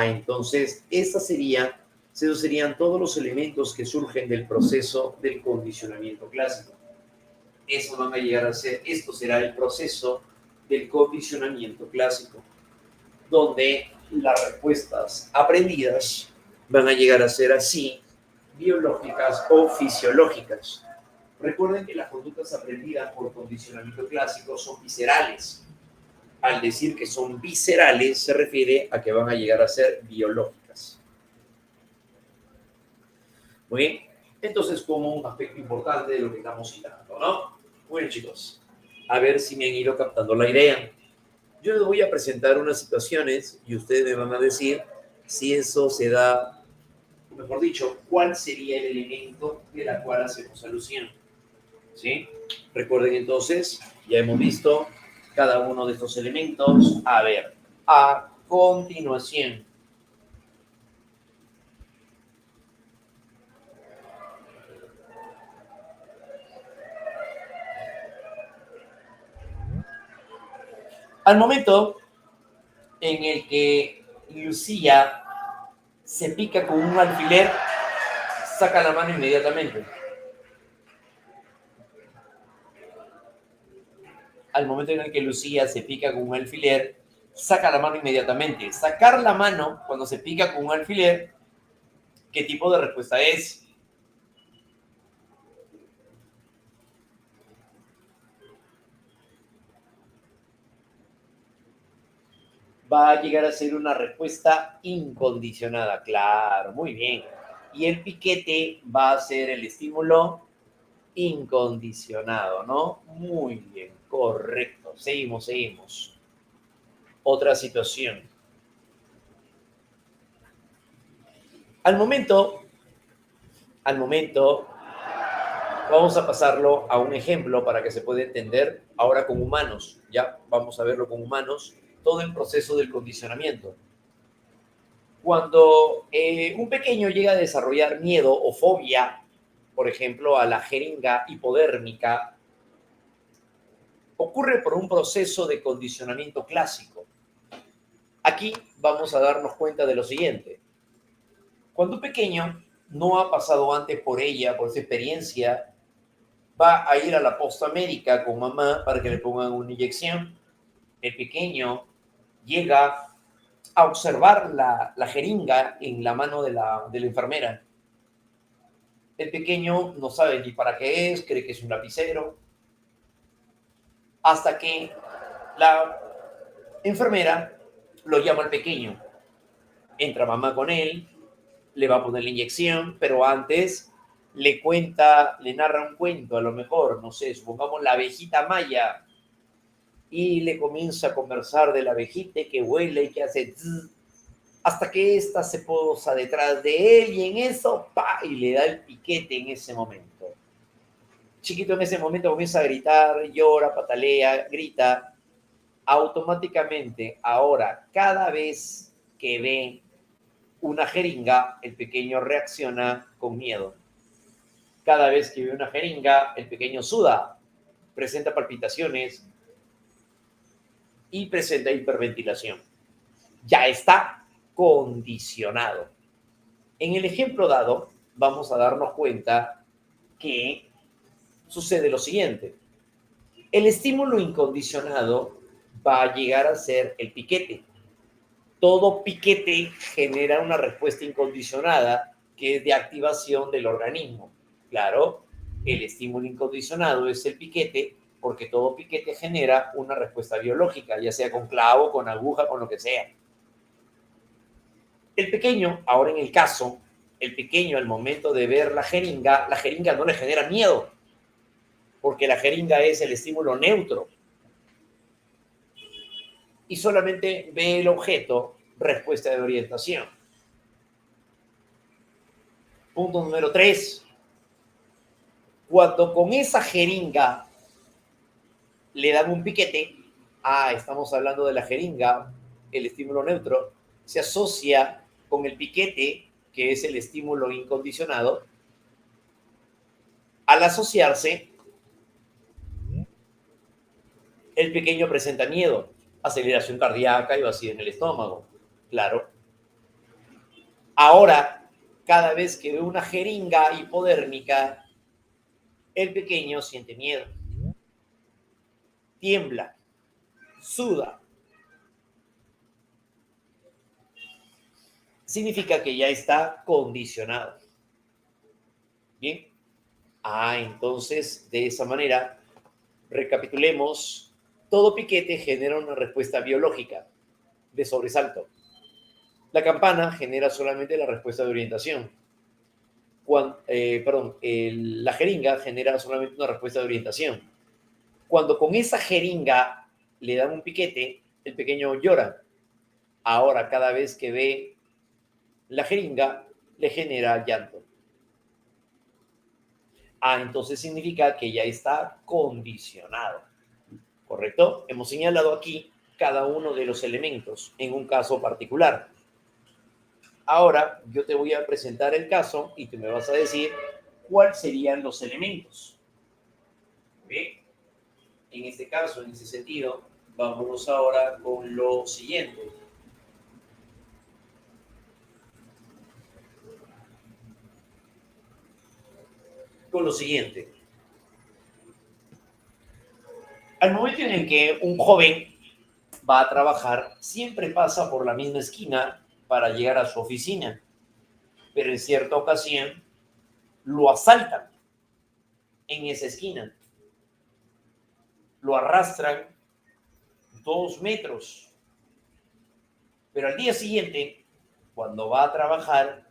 Entonces, esos serían todos los elementos que surgen del proceso del condicionamiento clásico. Eso van a llegar a ser, esto será el proceso del condicionamiento clásico, donde las respuestas aprendidas van a llegar a ser así, biológicas o fisiológicas. Recuerden que las conductas aprendidas por condicionamiento clásico son viscerales. Al decir que son viscerales, se refiere a que van a llegar a ser biológicas. Muy bien, entonces como un aspecto importante de lo que estamos citando, ¿no? Bueno, chicos, a ver si me han ido captando la idea. Yo les voy a presentar unas situaciones y ustedes me van a decir si eso se da, mejor dicho, cuál sería el elemento de la cual hacemos alusión. ¿Sí? Recuerden entonces, ya hemos visto cada uno de estos elementos. A ver, a continuación. Al momento en el que Lucía se pica con un alfiler saca la mano inmediatamente. Al momento en el que Lucía se pica con un alfiler, saca la mano inmediatamente. Sacar la mano cuando se pica con un alfiler, ¿qué tipo de respuesta es? Va a llegar a ser una respuesta incondicionada. Claro, muy bien. Y el piquete va a ser el estímulo incondicionado, ¿no? Muy bien, correcto. Seguimos. Otra situación. Al momento, vamos a pasarlo a un ejemplo para que se pueda entender ahora con humanos. Ya vamos a verlo con humanos, todo el proceso del condicionamiento. Cuando un pequeño llega a desarrollar miedo o fobia, por ejemplo, a la jeringa hipodérmica, ocurre por un proceso de condicionamiento clásico. Aquí vamos a darnos cuenta de lo siguiente. Cuando un pequeño no ha pasado antes por ella, por esa experiencia, va a ir a la posta médica con mamá para que le pongan una inyección. El pequeño llega a observar la jeringa en la mano de la enfermera. El pequeño no sabe ni para qué es, cree que es un lapicero, hasta que la enfermera lo llama al pequeño. Entra mamá con él, le va a poner la inyección, pero antes le cuenta, le narra un cuento, a lo mejor, no sé, supongamos la abejita Maya, y le comienza a conversar de la abejita que huele y que hace zzz, hasta que ésta se posa detrás de él y en eso, ¡pa! Y le da el piquete en ese momento. Chiquito en ese momento comienza a gritar, llora, patalea, grita. Automáticamente, ahora, cada vez que ve una jeringa, el pequeño reacciona con miedo. Cada vez que ve una jeringa, el pequeño suda, presenta palpitaciones y presenta hiperventilación. Ya está condicionado. En el ejemplo dado, vamos a darnos cuenta que sucede lo siguiente. El estímulo incondicionado va a llegar a ser el piquete. Todo piquete genera una respuesta incondicionada que es de activación del organismo. Claro, el estímulo incondicionado es el piquete porque todo piquete genera una respuesta biológica, ya sea con clavo, con aguja, con lo que sea. El pequeño, ahora en el caso, el pequeño al momento de ver la jeringa no le genera miedo, porque la jeringa es el estímulo neutro. Y solamente ve el objeto, respuesta de orientación. Punto número 3. Cuando con esa jeringa le dan un piquete, estamos hablando de la jeringa, el estímulo neutro, se asocia con el piquete, que es el estímulo incondicionado. Al asociarse, el pequeño presenta miedo, aceleración cardíaca y vacío en el estómago. Claro. Ahora, cada vez que ve una jeringa hipodérmica, el pequeño siente miedo, tiembla, suda. Significa que ya está condicionado. Bien. Entonces, de esa manera, recapitulemos. Todo piquete genera una respuesta biológica de sobresalto. La campana genera solamente la respuesta de orientación. La jeringa genera solamente una respuesta de orientación. Cuando con esa jeringa le dan un piquete, el pequeño llora. Ahora, cada vez que ve la jeringa, le genera llanto. Entonces significa que ya está condicionado. ¿Correcto? Hemos señalado aquí cada uno de los elementos en un caso particular. Ahora yo te voy a presentar el caso y tú me vas a decir cuáles serían los elementos. Bien. En este caso, en ese sentido, vámonos ahora con lo siguiente. con lo siguiente. Al momento en el que un joven va a trabajar, siempre pasa por la misma esquina para llegar a su oficina, pero en cierta ocasión lo asaltan en esa esquina, lo arrastran 2 metros, pero al día siguiente, cuando va a trabajar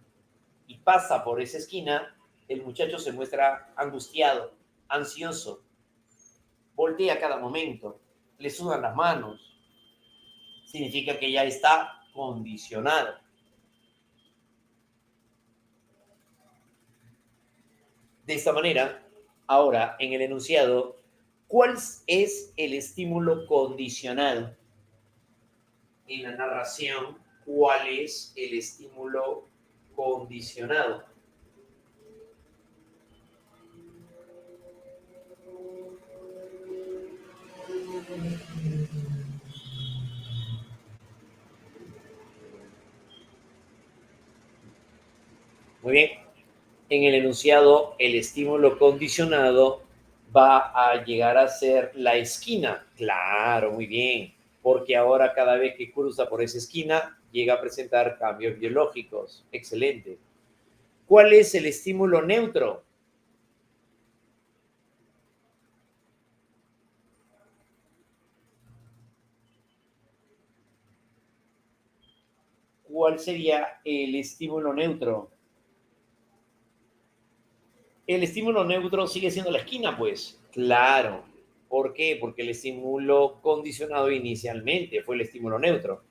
y pasa por esa esquina, el muchacho se muestra angustiado, ansioso, voltea a cada momento, le sudan las manos, significa que ya está condicionado. De esta manera, ahora en el enunciado, ¿cuál es el estímulo condicionado? En la narración, ¿cuál es el estímulo condicionado? Muy bien. En el enunciado, el estímulo condicionado va a llegar a ser la esquina. Claro, muy bien. Porque ahora cada vez que cruza por esa esquina, llega a presentar cambios biológicos. Excelente. ¿Cuál es el estímulo neutro? ¿Cuál sería el estímulo neutro? El estímulo neutro sigue siendo la esquina, pues. Claro. ¿Por qué? Porque el estímulo condicionado inicialmente fue el estímulo neutro.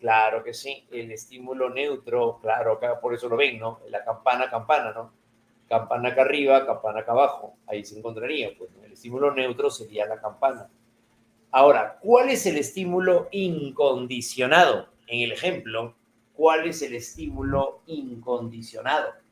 Claro que sí, el estímulo neutro, claro, acá por eso lo ven, ¿no? La campana, campana, ¿no? Campana acá arriba, campana acá abajo. Ahí se encontraría, pues, ¿no? El estímulo neutro sería la campana. Ahora, ¿cuál es el estímulo incondicionado? En el ejemplo, ¿cuál es el estímulo incondicionado?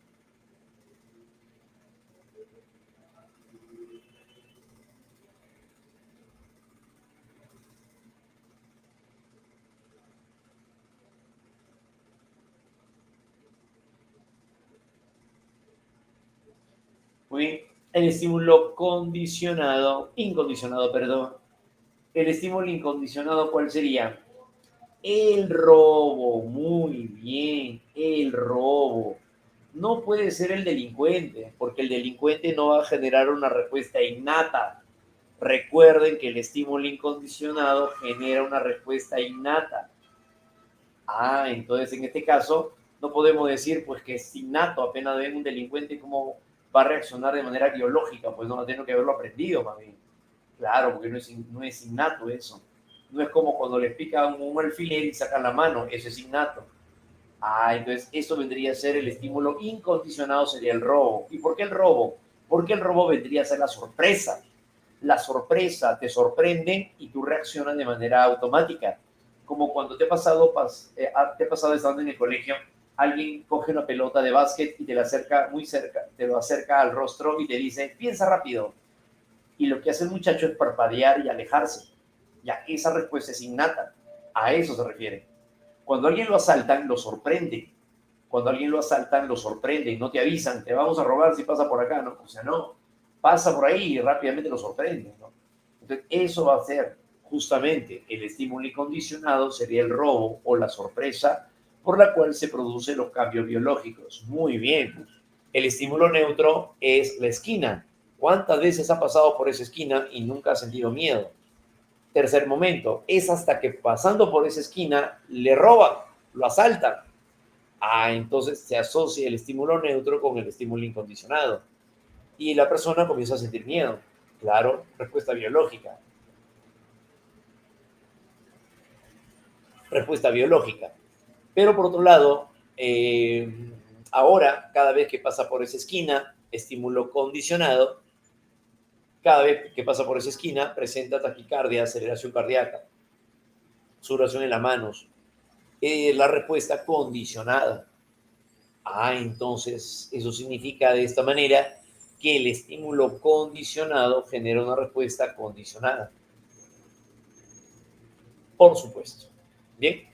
Muy bien. El estímulo condicionado, incondicionado, perdón. El estímulo incondicionado, ¿cuál sería? El robo, muy bien, el robo. No puede ser el delincuente, porque el delincuente no va a generar una respuesta innata. Recuerden que el estímulo incondicionado genera una respuesta innata. Entonces en este caso no podemos decir pues que es innato, apenas ven un delincuente cómo va a reaccionar de manera biológica, pues no va a tener que haberlo aprendido más bien. Claro, porque no es innato eso. No es como cuando les pican un alfiler y sacan la mano, eso es innato. Entonces eso vendría a ser el estímulo incondicionado, sería el robo. ¿Y por qué el robo? Porque el robo vendría a ser la sorpresa. La sorpresa te sorprende y tú reaccionas de manera automática. Como cuando te ha pasado estando en el colegio, alguien coge una pelota de básquet y te la acerca muy cerca, te lo acerca al rostro y te dice, piensa rápido. Y lo que hace el muchacho es parpadear y alejarse. Ya esa respuesta es innata. A eso se refiere. Cuando alguien lo asaltan, lo sorprende. Cuando alguien lo asaltan, lo sorprende. No te avisan, te vamos a robar si pasa por acá, ¿no? O sea, no. Pasa por ahí y rápidamente lo sorprende, ¿no? Entonces, eso va a ser justamente el estímulo incondicionado, sería el robo o la sorpresa por la cual se producen los cambios biológicos. Muy bien. El estímulo neutro es la esquina. ¿Cuántas veces ha pasado por esa esquina y nunca ha sentido miedo? Tercer momento, es hasta que pasando por esa esquina le roban, lo asaltan. Entonces se asocia el estímulo neutro con el estímulo incondicionado. Y la persona comienza a sentir miedo. Claro, respuesta biológica. Respuesta biológica. Pero por otro lado, ahora, cada vez que pasa por esa esquina, estímulo condicionado, cada vez que pasa por esa esquina, presenta taquicardia, aceleración cardíaca, sudoración en las manos. La respuesta condicionada. Entonces, eso significa de esta manera que el estímulo condicionado genera una respuesta condicionada. Por supuesto. Bien,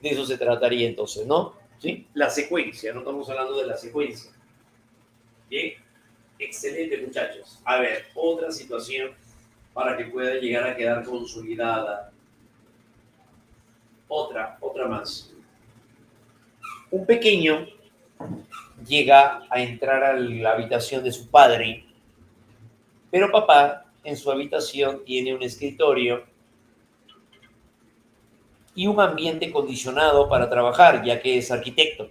de eso se trataría entonces, ¿no? ¿Sí? La secuencia, no estamos hablando de la secuencia. Bien, Excelente, muchachos. A ver, otra situación para que pueda llegar a quedar consolidada. Otra más. Un pequeño llega a entrar a la habitación de su padre, pero papá en su habitación tiene un escritorio y un ambiente condicionado para trabajar, ya que es arquitecto.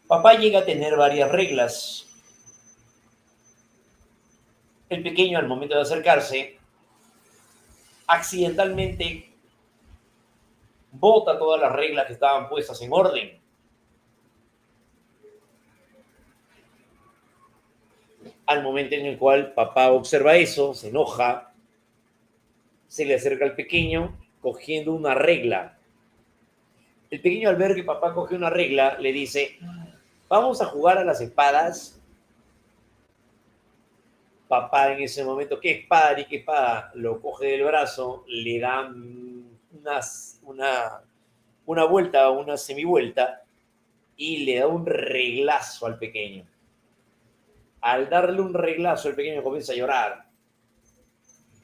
Papá llega a tener varias reglas. El pequeño, al momento de acercarse, accidentalmente bota todas las reglas que estaban puestas en orden. Al momento en el cual papá observa eso, se enoja, se le acerca al pequeño cogiendo una regla. El pequeño, al ver que papá coge una regla, le dice: vamos a jugar a las espadas. Papá en ese momento, ¿qué espada ni qué espada? Lo coge del brazo, le da una vuelta, una semivuelta, y le da un reglazo al pequeño. Al darle un reglazo, el pequeño comienza a llorar.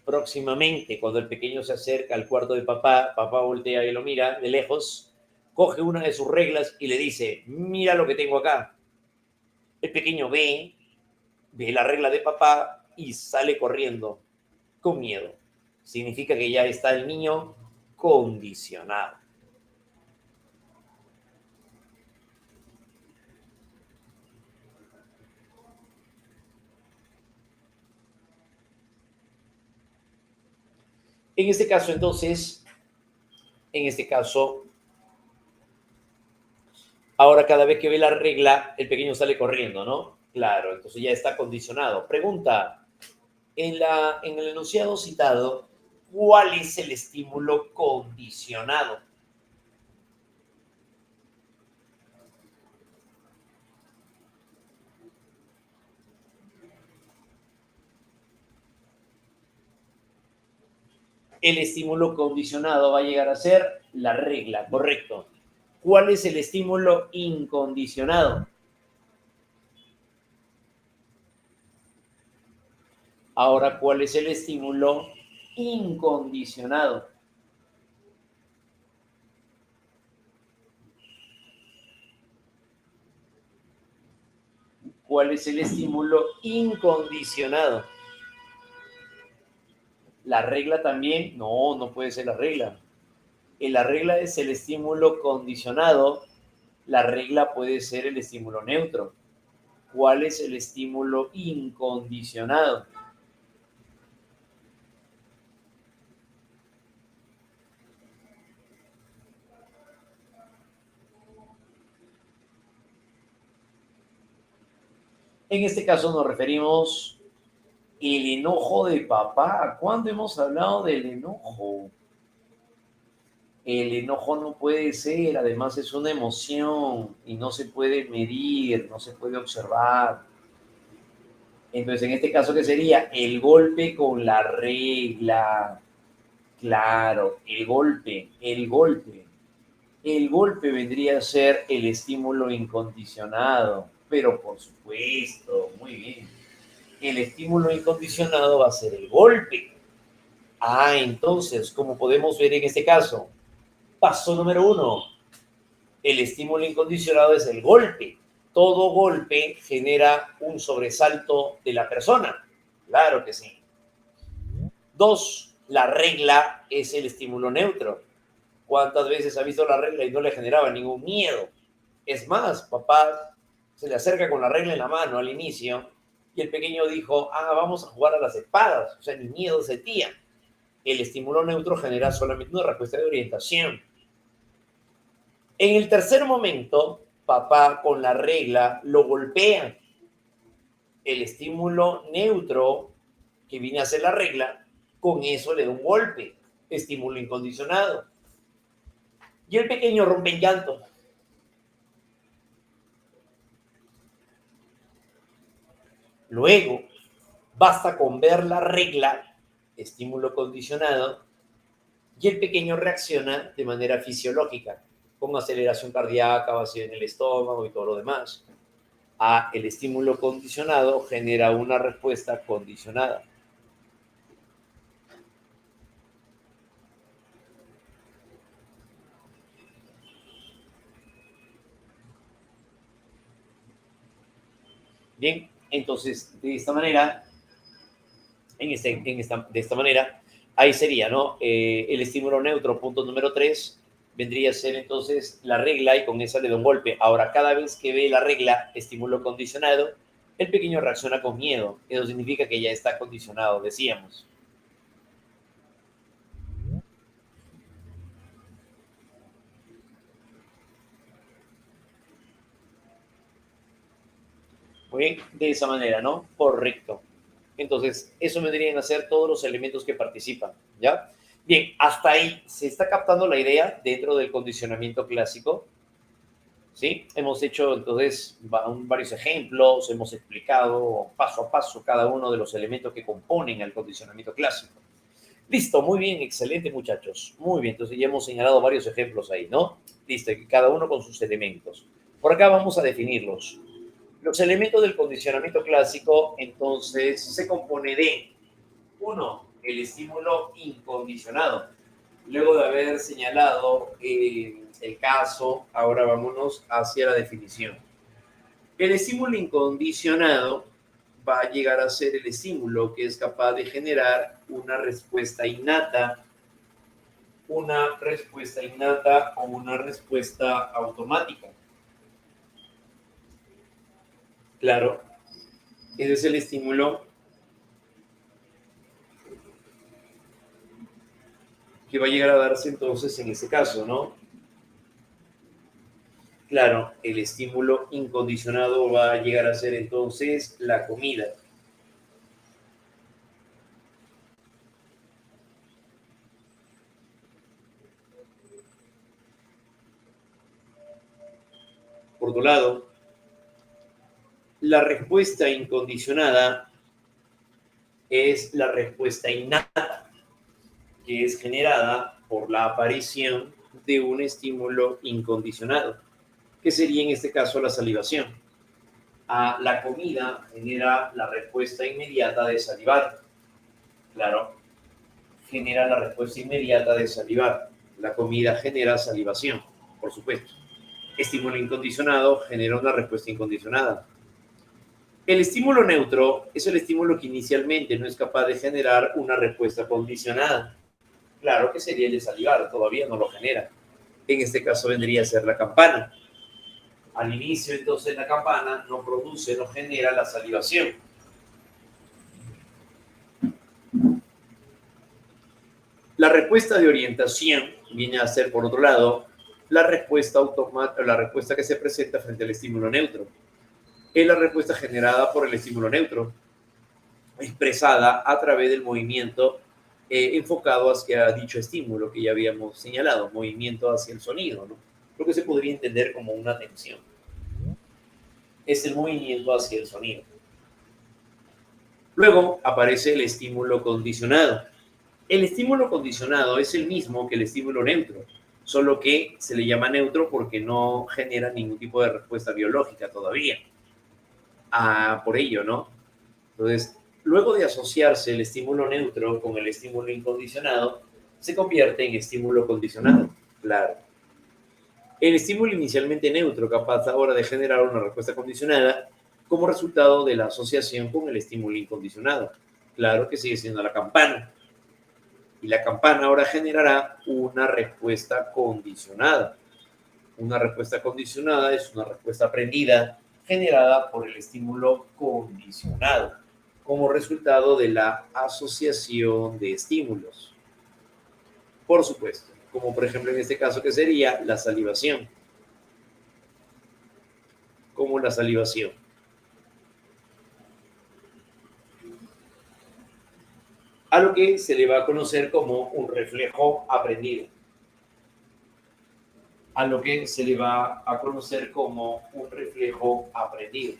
Próximamente, cuando el pequeño se acerca al cuarto de papá, papá voltea y lo mira de lejos, coge una de sus reglas y le dice: mira lo que tengo acá. El pequeño ve la regla de papá y sale corriendo con miedo. Significa que ya está el niño condicionado. En este caso, entonces, ahora cada vez que ve la regla, el pequeño sale corriendo, ¿no? Claro, entonces ya está condicionado. Pregunta: en el enunciado citado, ¿cuál es el estímulo condicionado? El estímulo condicionado va a llegar a ser la regla, correcto. ¿Cuál es el estímulo incondicionado? Ahora, ¿cuál es el estímulo incondicionado? ¿Cuál es el estímulo incondicionado? La regla también, no, no puede ser la regla. La regla es el estímulo condicionado, la regla puede ser el estímulo neutro. ¿Cuál es el estímulo incondicionado? En este caso nos referimos al enojo de papá. ¿Cuándo hemos hablado del enojo? El enojo no puede ser, además es una emoción y no se puede medir, no se puede observar. Entonces, en este caso, ¿qué sería? El golpe con la regla. Claro, el golpe. El golpe vendría a ser el estímulo incondicionado, pero por supuesto, muy bien. El estímulo incondicionado va a ser el golpe. Entonces, como podemos ver en este caso, paso número 1, el estímulo incondicionado es el golpe. Todo golpe genera un sobresalto de la persona. Claro que sí. 2, la regla es el estímulo neutro. ¿Cuántas veces ha visto la regla y no le generaba ningún miedo? Es más, papá se le acerca con la regla en la mano al inicio y el pequeño dijo: vamos a jugar a las espadas. O sea, ni miedo sentía. El estímulo neutro genera solamente una respuesta de orientación. En el tercer momento, papá con la regla lo golpea. El estímulo neutro que viene a hacer la regla, con eso le da un golpe. Estímulo incondicionado. Y el pequeño rompe en llanto. Luego, basta con ver la regla, estímulo condicionado, y el pequeño reacciona de manera fisiológica. con aceleración cardíaca, vacío en el estómago y todo lo demás. El estímulo condicionado genera una respuesta condicionada. Bien, entonces, de esta manera, de esta manera, ahí sería, ¿no? El estímulo neutro, punto número 3, vendría a ser entonces la regla y con esa le da un golpe. Ahora, cada vez que ve la regla, estímulo condicionado, el pequeño reacciona con miedo. Eso significa que ya está condicionado, decíamos. Muy bien, de esa manera, ¿no? Correcto. Entonces, eso vendrían a ser todos los elementos que participan, ¿ya? Bien, hasta ahí se está captando la idea dentro del condicionamiento clásico. ¿Sí? Hemos hecho entonces varios ejemplos, hemos explicado paso a paso cada uno de los elementos que componen el condicionamiento clásico. Listo, muy bien, excelente muchachos. Muy bien, entonces ya hemos señalado varios ejemplos ahí, ¿no? Listo, cada uno con sus elementos. Por acá vamos a definirlos. Los elementos del condicionamiento clásico entonces se compone de, uno, el estímulo incondicionado. Luego de haber señalado el caso, ahora vámonos hacia la definición. El estímulo incondicionado va a llegar a ser el estímulo que es capaz de generar una respuesta innata o una respuesta automática. Claro, ese es el estímulo que va a llegar a darse entonces en ese caso, ¿no? Claro, el estímulo incondicionado va a llegar a ser entonces la comida. Por otro lado, la respuesta incondicionada es la respuesta innata, que es generada por la aparición de un estímulo incondicionado, que sería en este caso la salivación. La comida genera la respuesta inmediata de salivar. Claro, genera la respuesta inmediata de salivar. La comida genera salivación, por supuesto. Estímulo incondicionado genera una respuesta incondicionada. El estímulo neutro es el estímulo que inicialmente no es capaz de generar una respuesta condicionada. Claro que sería el de salivar, todavía no lo genera. En este caso vendría a ser la campana. Al inicio, entonces, la campana no produce, no genera la salivación. La respuesta de orientación viene a ser, por otro lado, la respuesta automática, la respuesta que se presenta frente al estímulo neutro. Es la respuesta generada por el estímulo neutro, expresada a través del movimiento enfocado hacia dicho estímulo que ya habíamos señalado, movimiento hacia el sonido, ¿no? Lo que se podría entender como una tensión. Es el movimiento hacia el sonido. Luego aparece el estímulo condicionado. El estímulo condicionado es el mismo que el estímulo neutro, solo que se le llama neutro porque no genera ningún tipo de respuesta biológica todavía. Por ello, ¿no? Entonces, luego de asociarse el estímulo neutro con el estímulo incondicionado, se convierte en estímulo condicionado. Claro. El estímulo inicialmente neutro, capaz ahora de generar una respuesta condicionada, como resultado de la asociación con el estímulo incondicionado. Claro que sigue siendo la campana. Y la campana ahora generará una respuesta condicionada. Una respuesta condicionada es una respuesta aprendida generada por el estímulo condicionado como resultado de la asociación de estímulos. Por supuesto, como por ejemplo en este caso que sería la salivación. Como la salivación. A lo que se le va a conocer como un reflejo aprendido. A lo que se le va a conocer como un reflejo aprendido.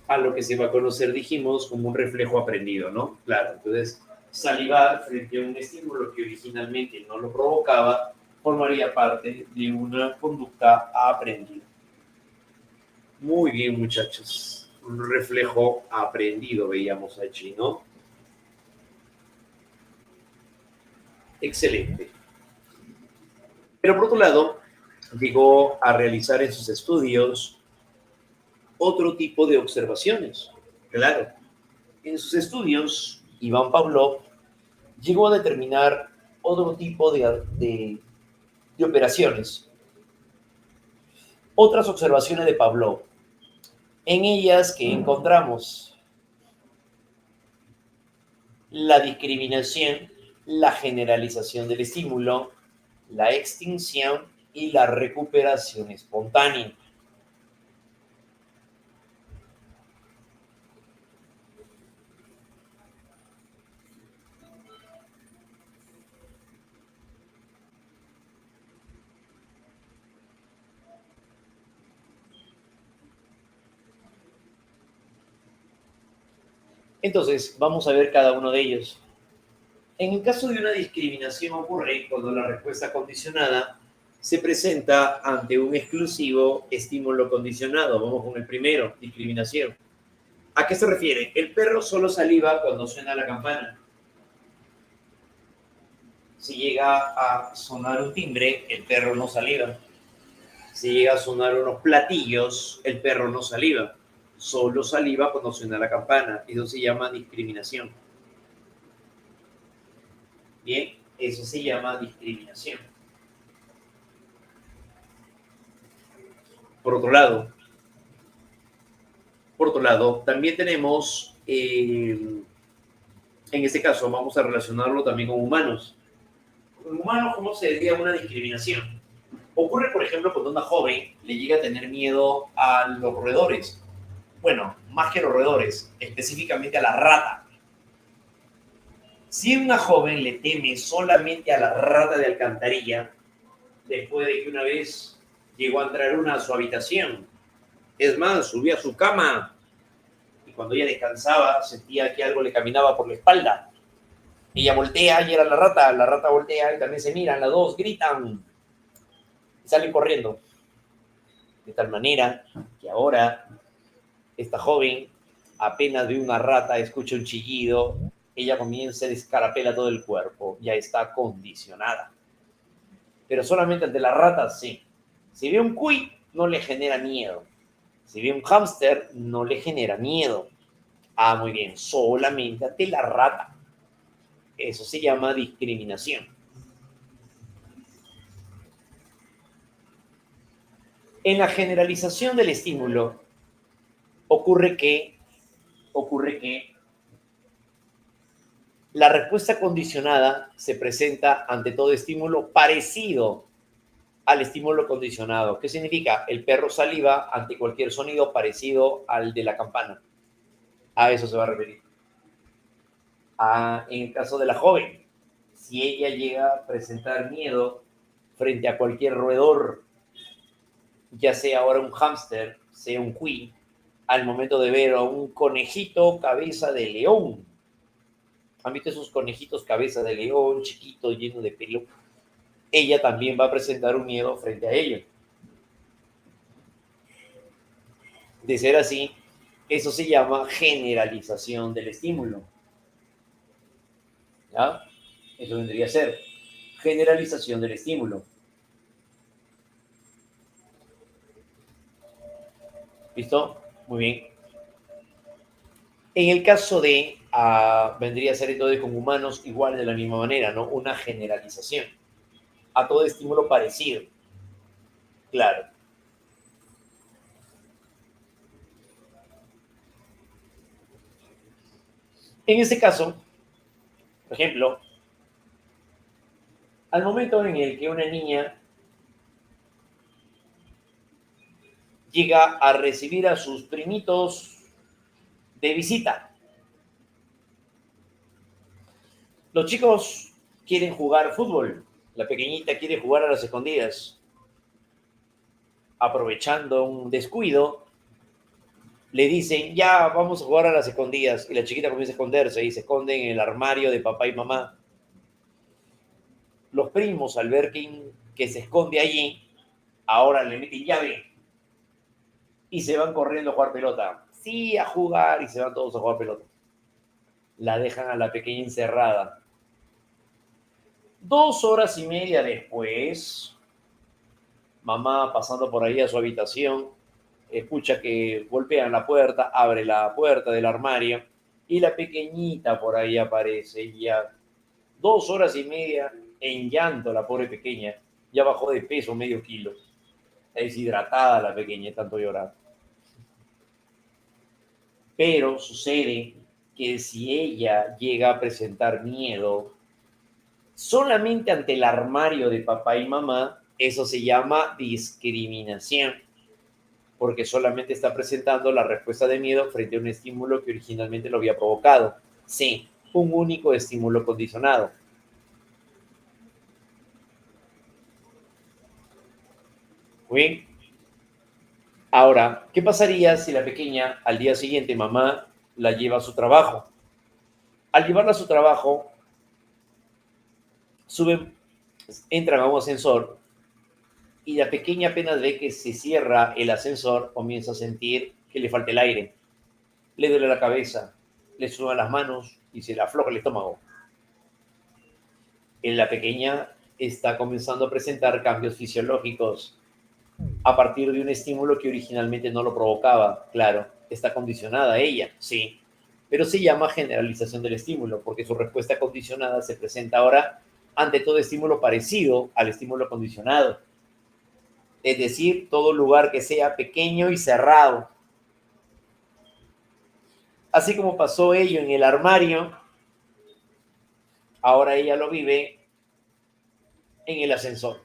A lo que se va a conocer, dijimos, como un reflejo aprendido, ¿no? Claro, entonces Salivar frente a un estímulo que originalmente no lo provocaba formaría parte de una conducta aprendida. Muy bien, muchachos. Un reflejo aprendido veíamos allí, ¿no? Excelente. Pero por otro lado, llegó a realizar en sus estudios otro tipo de observaciones. Claro, en sus estudios, Iván Pavlov llegó a determinar otro tipo de operaciones. Otras observaciones de Pavlov. En ellas que encontramos la discriminación, la generalización del estímulo, la extinción y la recuperación espontánea. Entonces, vamos a ver cada uno de ellos. En el caso de una discriminación ocurre cuando la respuesta condicionada se presenta ante un exclusivo estímulo condicionado. Vamos con el primero, discriminación. ¿A qué se refiere? El perro solo saliva cuando suena la campana. Si llega a sonar un timbre, el perro no saliva. Si llega a sonar unos platillos, el perro no saliva. Solo saliva cuando suena la campana. Eso se llama discriminación. Bien, eso se llama discriminación. Por otro lado, también tenemos, en este caso, vamos a relacionarlo también con humanos. Con humanos, ¿cómo se diría una discriminación? Ocurre, por ejemplo, cuando una joven le llega a tener miedo a los roedores. Bueno, más que los roedores, específicamente a la rata. Si una joven le teme solamente a la rata de alcantarilla, después de que una vez llegó a entrar una a su habitación, es más, subía a su cama y cuando ella descansaba sentía que algo le caminaba por la espalda. Ella voltea y era la rata voltea y también se miran, las dos gritan y salen corriendo. De tal manera que ahora esta joven apenas ve una rata, escucha un chillido, ella comienza a descarapela todo el cuerpo, ya está condicionada. Pero solamente ante las ratas, sí. Si ve un cuy, no le genera miedo. Si ve un hámster, no le genera miedo. Ah, muy bien, solamente ante la rata. Eso se llama discriminación. En la generalización del estímulo, ocurre que la respuesta condicionada se presenta ante todo estímulo parecido al estímulo condicionado. ¿Qué significa? El perro saliva ante cualquier sonido parecido al de la campana. A eso se va a referir. En el caso de la joven, si ella llega a presentar miedo frente a cualquier roedor, ya sea ahora un hámster, sea un cuy, al momento de ver a un conejito cabeza de león. ¿Han visto esos conejitos cabeza de león, chiquitos, llenos de pelo? Ella también va a presentar un miedo frente a ello. De ser así, eso se llama generalización del estímulo. ¿Ya? Eso vendría a ser generalización del estímulo. ¿Listo? Muy bien. En el caso de, vendría a ser entonces con humanos igual de la misma manera, ¿no? Una generalización. A todo estímulo parecido. Claro. En este caso, por ejemplo, al momento en el que una niña llega a recibir a sus primitos de visita, los chicos quieren jugar fútbol, la pequeñita quiere jugar a las escondidas, aprovechando un descuido, Le dicen, ya, vamos a jugar a las escondidas. Y la chiquita comienza a esconderse y se esconde en el armario de papá y mamá. Los primos, al ver que se esconde allí, ahora le meten llave y se van corriendo a jugar pelota. Sí, a jugar y se van todos a jugar pelota. La dejan a la pequeña encerrada. 2 horas y media después, mamá pasando por ahí a su habitación, escucha que golpean la puerta, abre la puerta del armario y la pequeñita por ahí aparece. Ya 2 horas y media en llanto, la pobre pequeña, ya bajó de peso medio kilo. Está deshidratada la pequeña, tanto llorar. Pero sucede que si ella llega a presentar miedo solamente ante el armario de papá y mamá, eso se llama discriminación, porque solamente está presentando la respuesta de miedo frente a un estímulo que originalmente lo había provocado. Sí, un único estímulo condicionado. Muy bien. Ahora, ¿qué pasaría si la pequeña al día siguiente mamá la lleva a su trabajo? Al llevarla a su trabajo, suben, entran a un ascensor y la pequeña apenas ve que se cierra el ascensor, comienza a sentir que le falta el aire, le duele la cabeza, le sudan las manos y se le afloja el estómago. En la pequeña está comenzando a presentar cambios fisiológicos a partir de un estímulo que originalmente no lo provocaba. Claro, está condicionada ella, sí, pero se llama generalización del estímulo porque su respuesta condicionada se presenta ahora ante todo estímulo parecido al estímulo condicionado. Es decir, todo lugar que sea pequeño y cerrado. Así como pasó ello en el armario, ahora ella lo vive en el ascensor.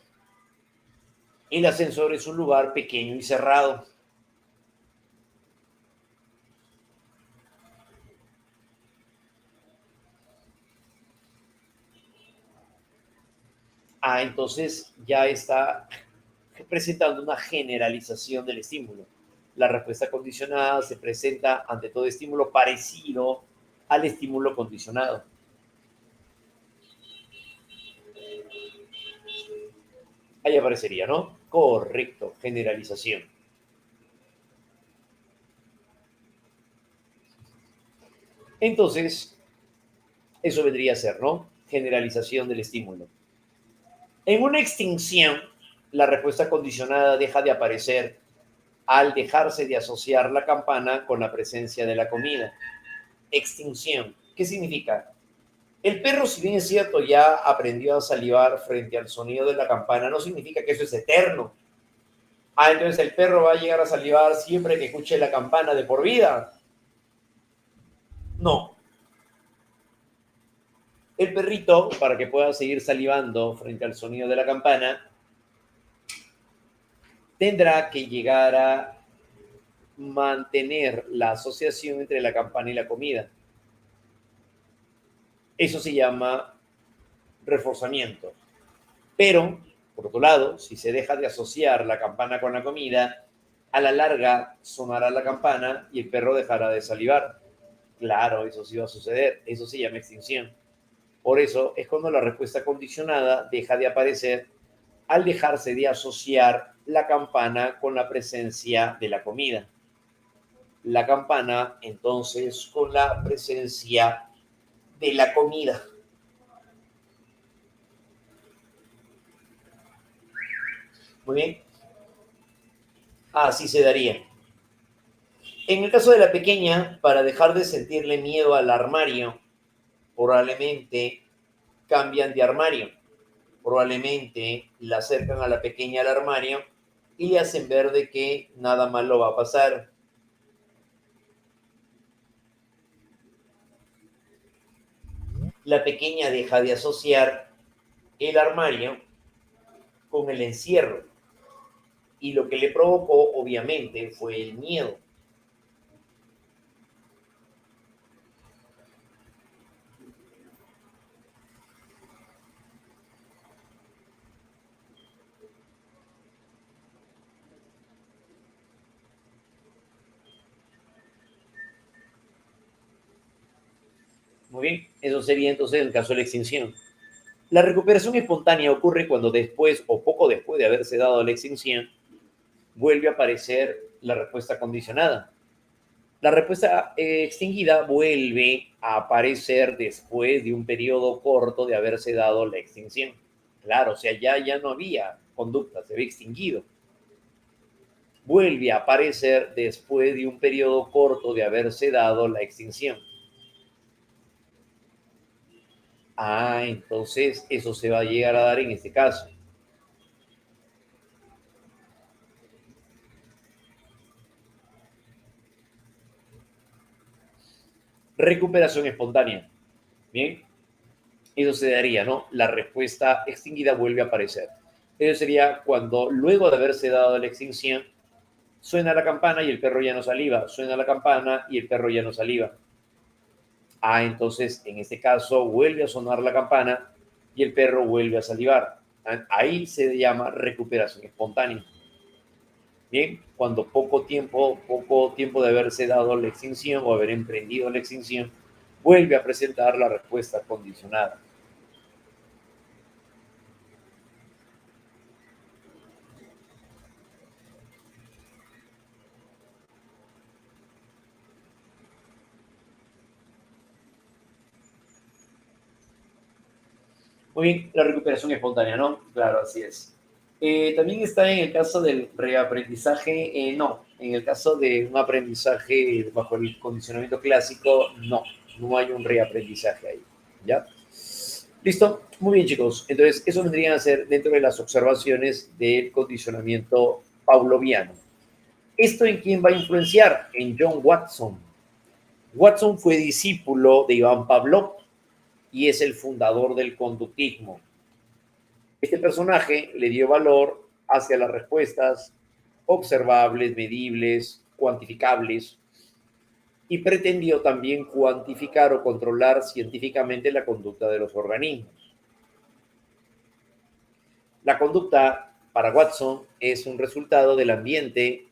El ascensor es un lugar pequeño y cerrado. Entonces ya está presentando una generalización del estímulo. La respuesta condicionada se presenta ante todo estímulo parecido al estímulo condicionado. Ahí aparecería, ¿no? Correcto, generalización. Entonces, eso vendría a ser, ¿no? Generalización del estímulo. En una extinción, la respuesta condicionada deja de aparecer al dejarse de asociar la campana con la presencia de la comida. Extinción. ¿Qué significa? El perro, si bien es cierto, ya aprendió a salivar frente al sonido de la campana, no significa que eso es eterno. Entonces el perro va a llegar a salivar siempre que escuche la campana de por vida. No. El perrito, para que pueda seguir salivando frente al sonido de la campana, tendrá que llegar a mantener la asociación entre la campana y la comida. Eso se llama reforzamiento. Pero, por otro lado, si se deja de asociar la campana con la comida, a la larga sonará la campana y el perro dejará de salivar. Claro, eso sí va a suceder. Eso se llama extinción. Por eso es cuando la respuesta condicionada deja de aparecer al dejarse de asociar la campana con la presencia de la comida. La campana, entonces, con la presencia de la comida. Muy bien. Así se daría. En el caso de la pequeña, para dejar de sentirle miedo al armario, probablemente cambian de armario. Probablemente la acercan a la pequeña al armario y le hacen ver de que nada malo va a pasar. La pequeña deja de asociar el armario con el encierro y lo que le provocó obviamente fue el miedo. Muy bien, eso sería entonces el caso de la extinción. La recuperación espontánea ocurre cuando después o poco después de haberse dado la extinción, vuelve a aparecer la respuesta condicionada. La respuesta extinguida vuelve a aparecer después de un periodo corto de haberse dado la extinción. Claro, o sea, ya no había conducta, se había extinguido. Vuelve a aparecer después de un periodo corto de haberse dado la extinción. Entonces eso se va a llegar a dar en este caso. Recuperación espontánea. Bien, eso se daría, ¿no? La respuesta extinguida vuelve a aparecer. Eso sería cuando luego de haberse dado la extinción, suena la campana y el perro ya no saliva, suena la campana y el perro ya no saliva. Entonces en este caso vuelve a sonar la campana y el perro vuelve a salivar. Ahí se llama recuperación espontánea. Bien, cuando poco tiempo de haberse dado la extinción o haber emprendido la extinción, vuelve a presentar la respuesta condicionada. Muy bien, la recuperación espontánea, ¿no? Claro, así es. También está en el caso del reaprendizaje, no. En el caso de un aprendizaje bajo el condicionamiento clásico, no hay un reaprendizaje ahí, ¿ya? ¿Listo? Muy bien, chicos. Entonces, eso vendría a ser dentro de las observaciones del condicionamiento pavloviano. ¿Esto en quién va a influenciar? En John Watson. Watson fue discípulo de Iván Pavlov y es el fundador del conductismo. Este personaje le dio valor hacia las respuestas observables, medibles, cuantificables y pretendió también cuantificar o controlar científicamente la conducta de los organismos. La conducta para Watson es un resultado del ambiente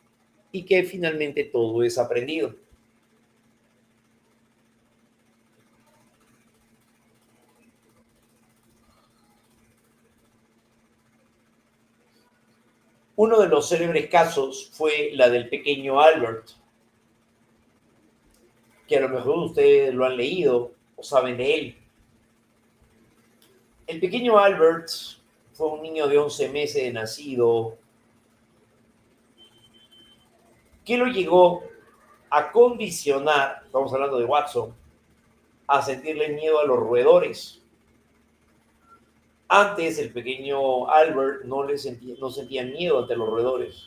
y que finalmente todo es aprendido. Uno de los célebres casos fue la del pequeño Albert, que a lo mejor ustedes lo han leído o saben de él. El pequeño Albert fue un niño de 11 meses de nacido que lo llegó a condicionar, estamos hablando de Watson, a sentirle miedo a los roedores. Antes el pequeño Albert no sentía miedo ante los roedores.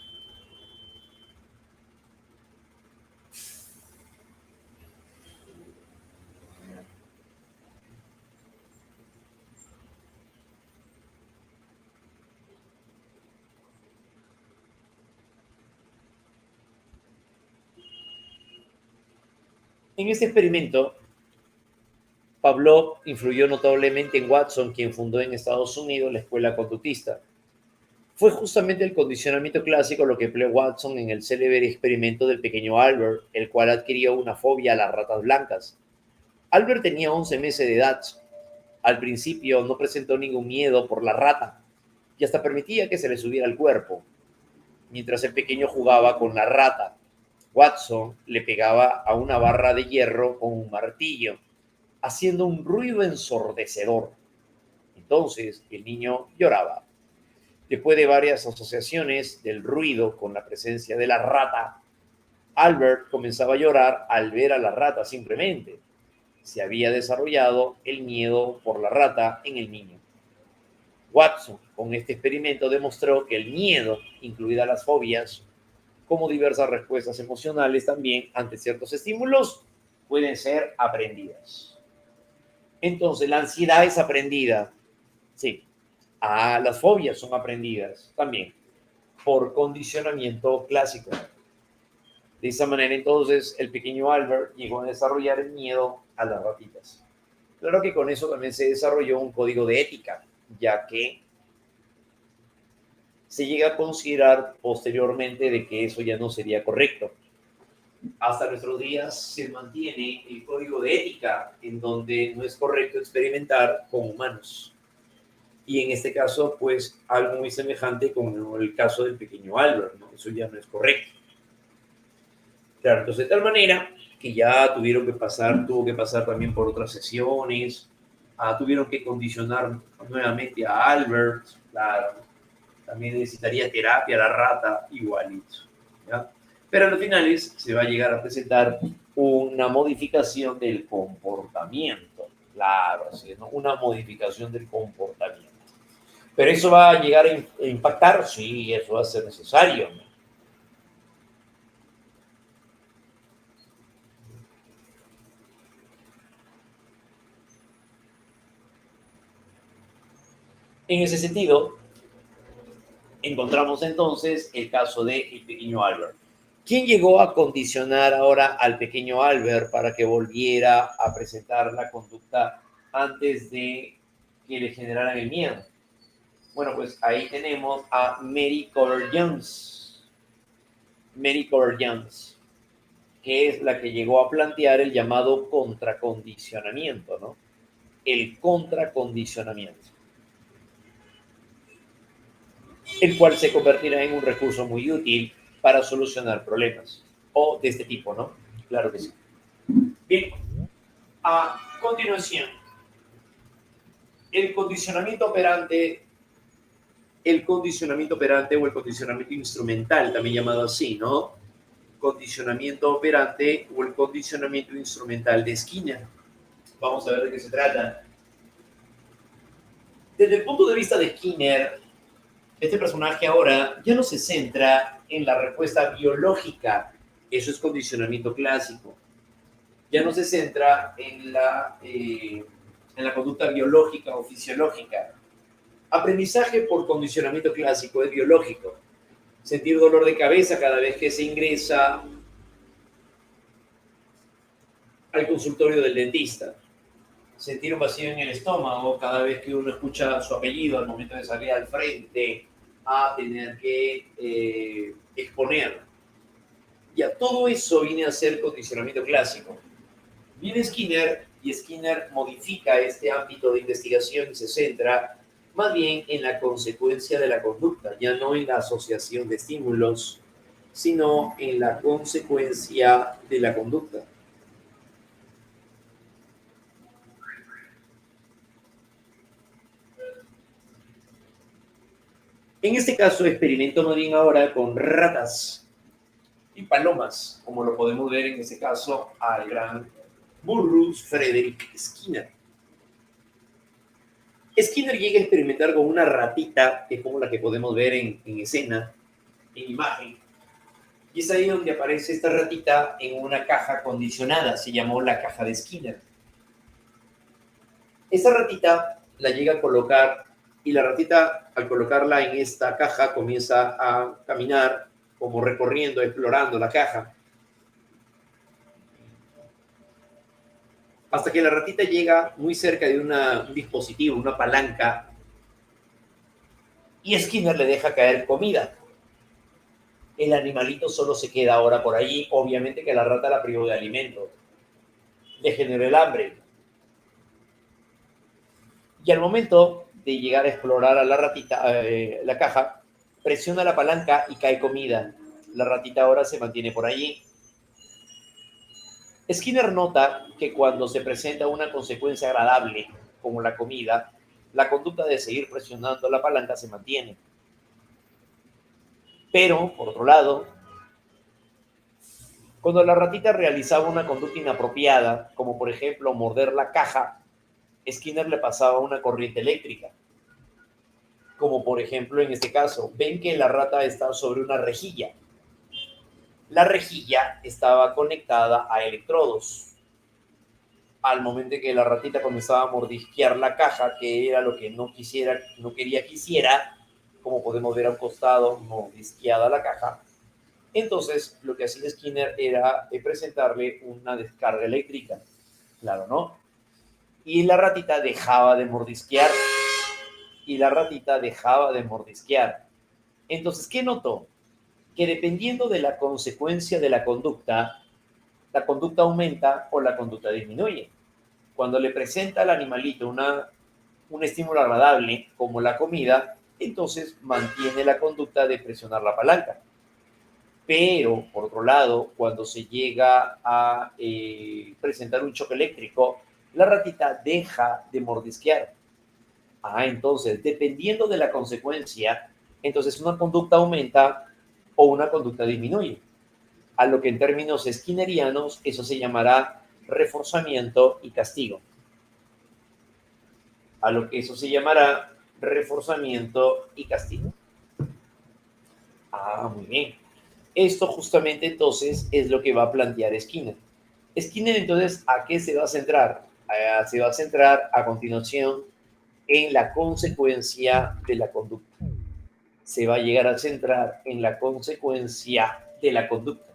En este experimento, Pavlov influyó notablemente en Watson, quien fundó en Estados Unidos la escuela conductista. Fue justamente el condicionamiento clásico lo que empleó Watson en el célebre experimento del pequeño Albert, el cual adquirió una fobia a las ratas blancas. Albert tenía 11 meses de edad. Al principio no presentó ningún miedo por la rata y hasta permitía que se le subiera al cuerpo. Mientras el pequeño jugaba con la rata, Watson le pegaba a una barra de hierro con un martillo, haciendo un ruido ensordecedor. Entonces el niño lloraba. Después de varias asociaciones del ruido con la presencia de la rata, Albert comenzaba a llorar al ver a la rata simplemente. Se había desarrollado el miedo por la rata en el niño. Watson, con este experimento, demostró que el miedo, incluidas las fobias, como diversas respuestas emocionales también ante ciertos estímulos, pueden ser aprendidas. Entonces, la ansiedad es aprendida. Sí. Las fobias son aprendidas también por condicionamiento clásico. De esa manera, entonces, el pequeño Albert llegó a desarrollar el miedo a las ratitas. Claro que con eso también se desarrolló un código de ética, ya que se llega a considerar posteriormente de que eso ya no sería correcto. Hasta nuestros días se mantiene el código de ética en donde no es correcto experimentar con humanos. Y en este caso, pues algo muy semejante con el caso del pequeño Albert, ¿no? Eso ya no es correcto. Claro, entonces de tal manera que ya tuvo que pasar también por otras sesiones, tuvieron que condicionar nuevamente a Albert, claro, también necesitaría terapia la rata, igualito, ¿ya? Pero a los finales se va a llegar a presentar una modificación del comportamiento, claro, ¿sí? ¿No? Una modificación del comportamiento. Pero eso va a llegar a impactar, sí, eso va a ser necesario, ¿no? En ese sentido, encontramos entonces el caso de el pequeño Albert. ¿Quién llegó a condicionar ahora al pequeño Albert para que volviera a presentar la conducta antes de que le generaran el miedo? Bueno, pues ahí tenemos a Mary Color Jones. Mary Color Jones, que es la que llegó a plantear el llamado contracondicionamiento, ¿no? El contracondicionamiento, el cual se convertirá en un recurso muy útil para solucionar problemas o de este tipo, ¿no? Claro que sí. Bien, a continuación, el condicionamiento operante, el condicionamiento operante o el condicionamiento instrumental, también llamado así, ¿no? Condicionamiento operante o el condicionamiento instrumental de Skinner. Vamos a ver de qué se trata. Desde el punto de vista de Skinner, este personaje ahora ya no se centra en la respuesta biológica, eso es condicionamiento clásico, ya no se centra en la conducta biológica o fisiológica. Aprendizaje por condicionamiento clásico es biológico. Sentir dolor de cabeza cada vez que se ingresa al consultorio del dentista. Sentir un vacío en el estómago cada vez que uno escucha su apellido al momento de salir al frente a tener que exponer. Ya todo eso viene a ser condicionamiento clásico. Viene Skinner y Skinner modifica este ámbito de investigación y se centra más bien en la consecuencia de la conducta, ya no en la asociación de estímulos, sino en la consecuencia de la conducta. En este caso, experimento más bien ahora con ratas y palomas, como lo podemos ver en este caso al gran Burroughs Frederick Skinner. Skinner llega a experimentar con una ratita, que es como la que podemos ver en escena, en imagen, y es ahí donde aparece esta ratita en una caja condicionada, se llamó la caja de Skinner. Esta ratita la llega a colocar y la ratita al colocarla en esta caja comienza a caminar como recorriendo, explorando la caja, hasta que la ratita llega muy cerca de un dispositivo, una palanca, y Skinner le deja caer comida. El animalito solo se queda ahora por allí, obviamente que la rata la privó de alimento, le generó el hambre. Y al momento de llegar a explorar a la ratita, la caja, presiona la palanca y cae comida. La ratita ahora se mantiene por allí. Skinner nota que cuando se presenta una consecuencia agradable, como la comida, la conducta de seguir presionando la palanca se mantiene. Pero, por otro lado, cuando la ratita realizaba una conducta inapropiada, como por ejemplo morder la caja, Skinner le pasaba una corriente eléctrica. Como por ejemplo en este caso, ven que la rata está sobre una rejilla. La rejilla estaba conectada a electrodos. Al momento que la ratita comenzaba a mordisquear la caja, que era lo que no quería que hiciera, como podemos ver a un costado, mordisqueada la caja, entonces lo que hacía Skinner era presentarle una descarga eléctrica, claro, ¿no? Y la ratita dejaba de mordisquear, y la ratita dejaba de mordisquear. Entonces, ¿qué notó? Que dependiendo de la consecuencia de la conducta, la conducta aumenta o la conducta disminuye. Cuando le presenta al animalito un estímulo agradable como la comida, entonces mantiene la conducta de presionar la palanca. Pero, por otro lado, cuando se llega a presentar un choque eléctrico, la ratita deja de mordisquear. Entonces, dependiendo de la consecuencia, entonces una conducta aumenta o una conducta disminuye. A lo que en términos skinnerianos eso se llamará reforzamiento y castigo. A lo que eso se llamará reforzamiento y castigo. Muy bien. Esto justamente entonces es lo que va a plantear Skinner. Skinner entonces, ¿a qué se va a centrar? Se va a centrar a continuación en la consecuencia de la conducta. Se va a llegar a centrar en la consecuencia de la conducta.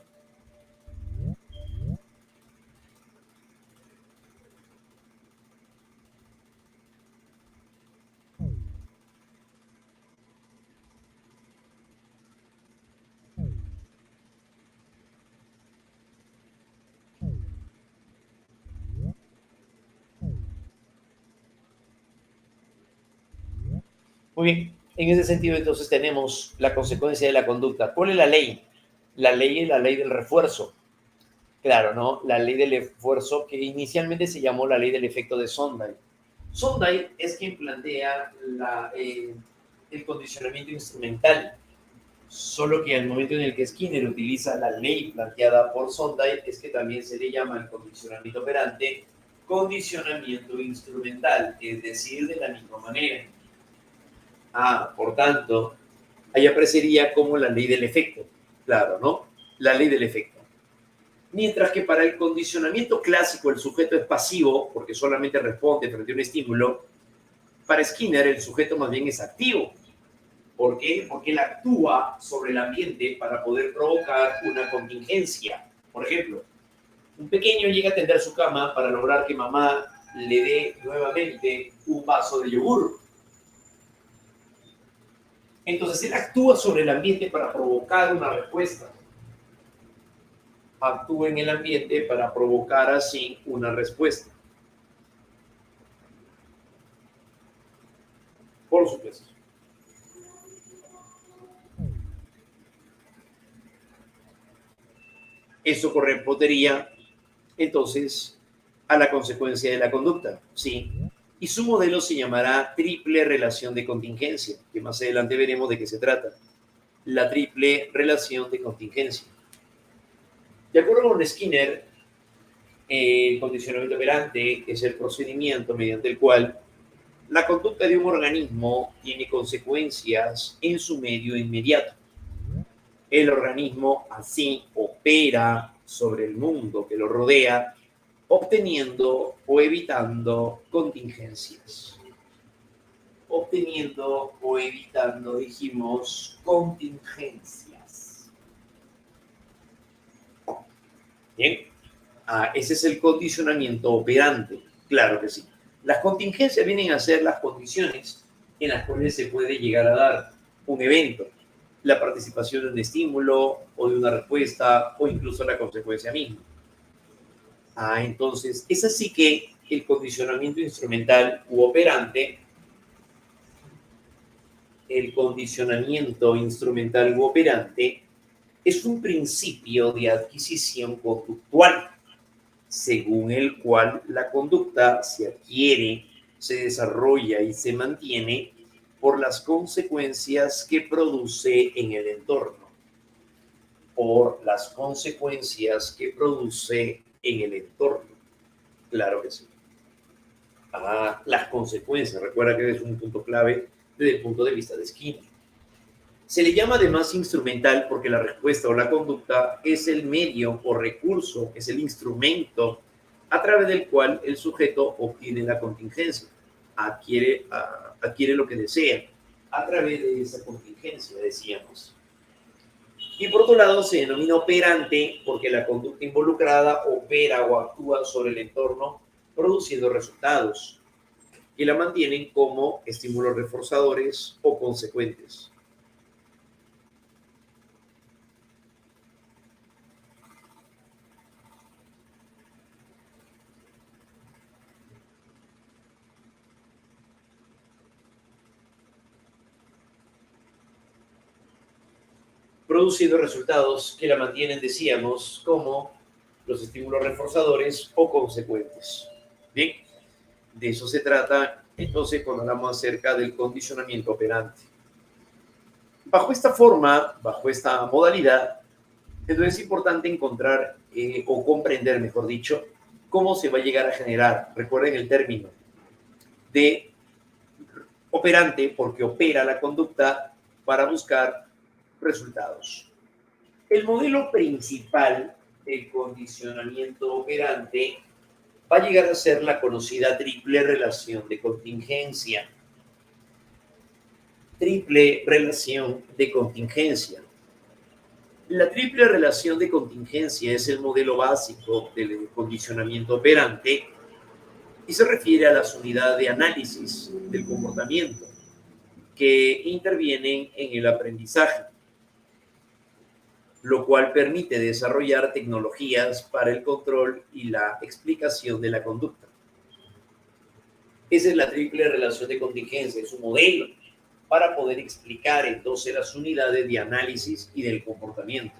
Muy bien, en ese sentido entonces tenemos la consecuencia de la conducta. ¿Cuál es la ley? La ley es la ley del refuerzo. Claro, ¿no? La ley del esfuerzo que inicialmente se llamó la ley del efecto de Sondheim. Sondheim es quien plantea el condicionamiento instrumental, solo que al momento en el que Skinner utiliza la ley planteada por Sondheim es que también se le llama el condicionamiento operante condicionamiento instrumental, es decir, de la misma manera. Por tanto, ahí aparecería como la ley del efecto, claro, ¿no? La ley del efecto. Mientras que para el condicionamiento clásico el sujeto es pasivo porque solamente responde frente a un estímulo, para Skinner el sujeto más bien es activo. ¿Por qué? Porque él actúa sobre el ambiente para poder provocar una contingencia. Por ejemplo, un pequeño llega a tender su cama para lograr que mamá le dé nuevamente un vaso de yogur. Entonces él actúa sobre el ambiente para provocar una respuesta. Actúa en el ambiente para provocar así una respuesta. Por supuesto. Eso correspondería entonces a la consecuencia de la conducta, ¿sí? Y su modelo se llamará triple relación de contingencia, que más adelante veremos de qué se trata. La triple relación de contingencia. De acuerdo con Skinner, el condicionamiento operante es el procedimiento mediante el cual la conducta de un organismo tiene consecuencias en su medio inmediato. El organismo así opera sobre el mundo que lo rodea, obteniendo o evitando contingencias. Obteniendo o evitando, dijimos, contingencias. Bien, ese es el condicionamiento operante, claro que sí. Las contingencias vienen a ser las condiciones en las cuales se puede llegar a dar un evento, la participación de un estímulo o de una respuesta o incluso la consecuencia misma. Entonces, es así que el condicionamiento instrumental u operante, el condicionamiento instrumental u operante es un principio de adquisición conductual, según el cual la conducta se adquiere, se desarrolla y se mantiene por las consecuencias que produce en el entorno. Por las consecuencias que produce en el entorno. Claro que sí. Las consecuencias. Recuerda que es un punto clave desde el punto de vista de Skinner. Se le llama además instrumental porque la respuesta o la conducta es el medio o recurso, es el instrumento a través del cual el sujeto obtiene la contingencia, adquiere lo que desea a través de esa contingencia, decíamos. Y por otro lado se denomina operante porque la conducta involucrada opera o actúa sobre el entorno produciendo resultados que la mantienen como estímulos reforzadores o consecuentes. produciendo resultados que la mantienen, decíamos, como los estímulos reforzadores o consecuentes. Bien, de eso se trata entonces cuando hablamos acerca del condicionamiento operante. Bajo esta forma, bajo esta modalidad, entonces es importante encontrar o comprender, mejor dicho, cómo se va a llegar a generar. Recuerden el término de operante porque opera la conducta para buscar resultados. El modelo principal del condicionamiento operante va a llegar a ser la conocida triple relación de contingencia. Triple relación de contingencia. La triple relación de contingencia es el modelo básico del condicionamiento operante y se refiere a las unidades de análisis del comportamiento que intervienen en el aprendizaje, lo cual permite desarrollar tecnologías para el control y la explicación de la conducta. Esa es la triple relación de contingencia, es un modelo para poder explicar entonces las unidades de análisis y del comportamiento.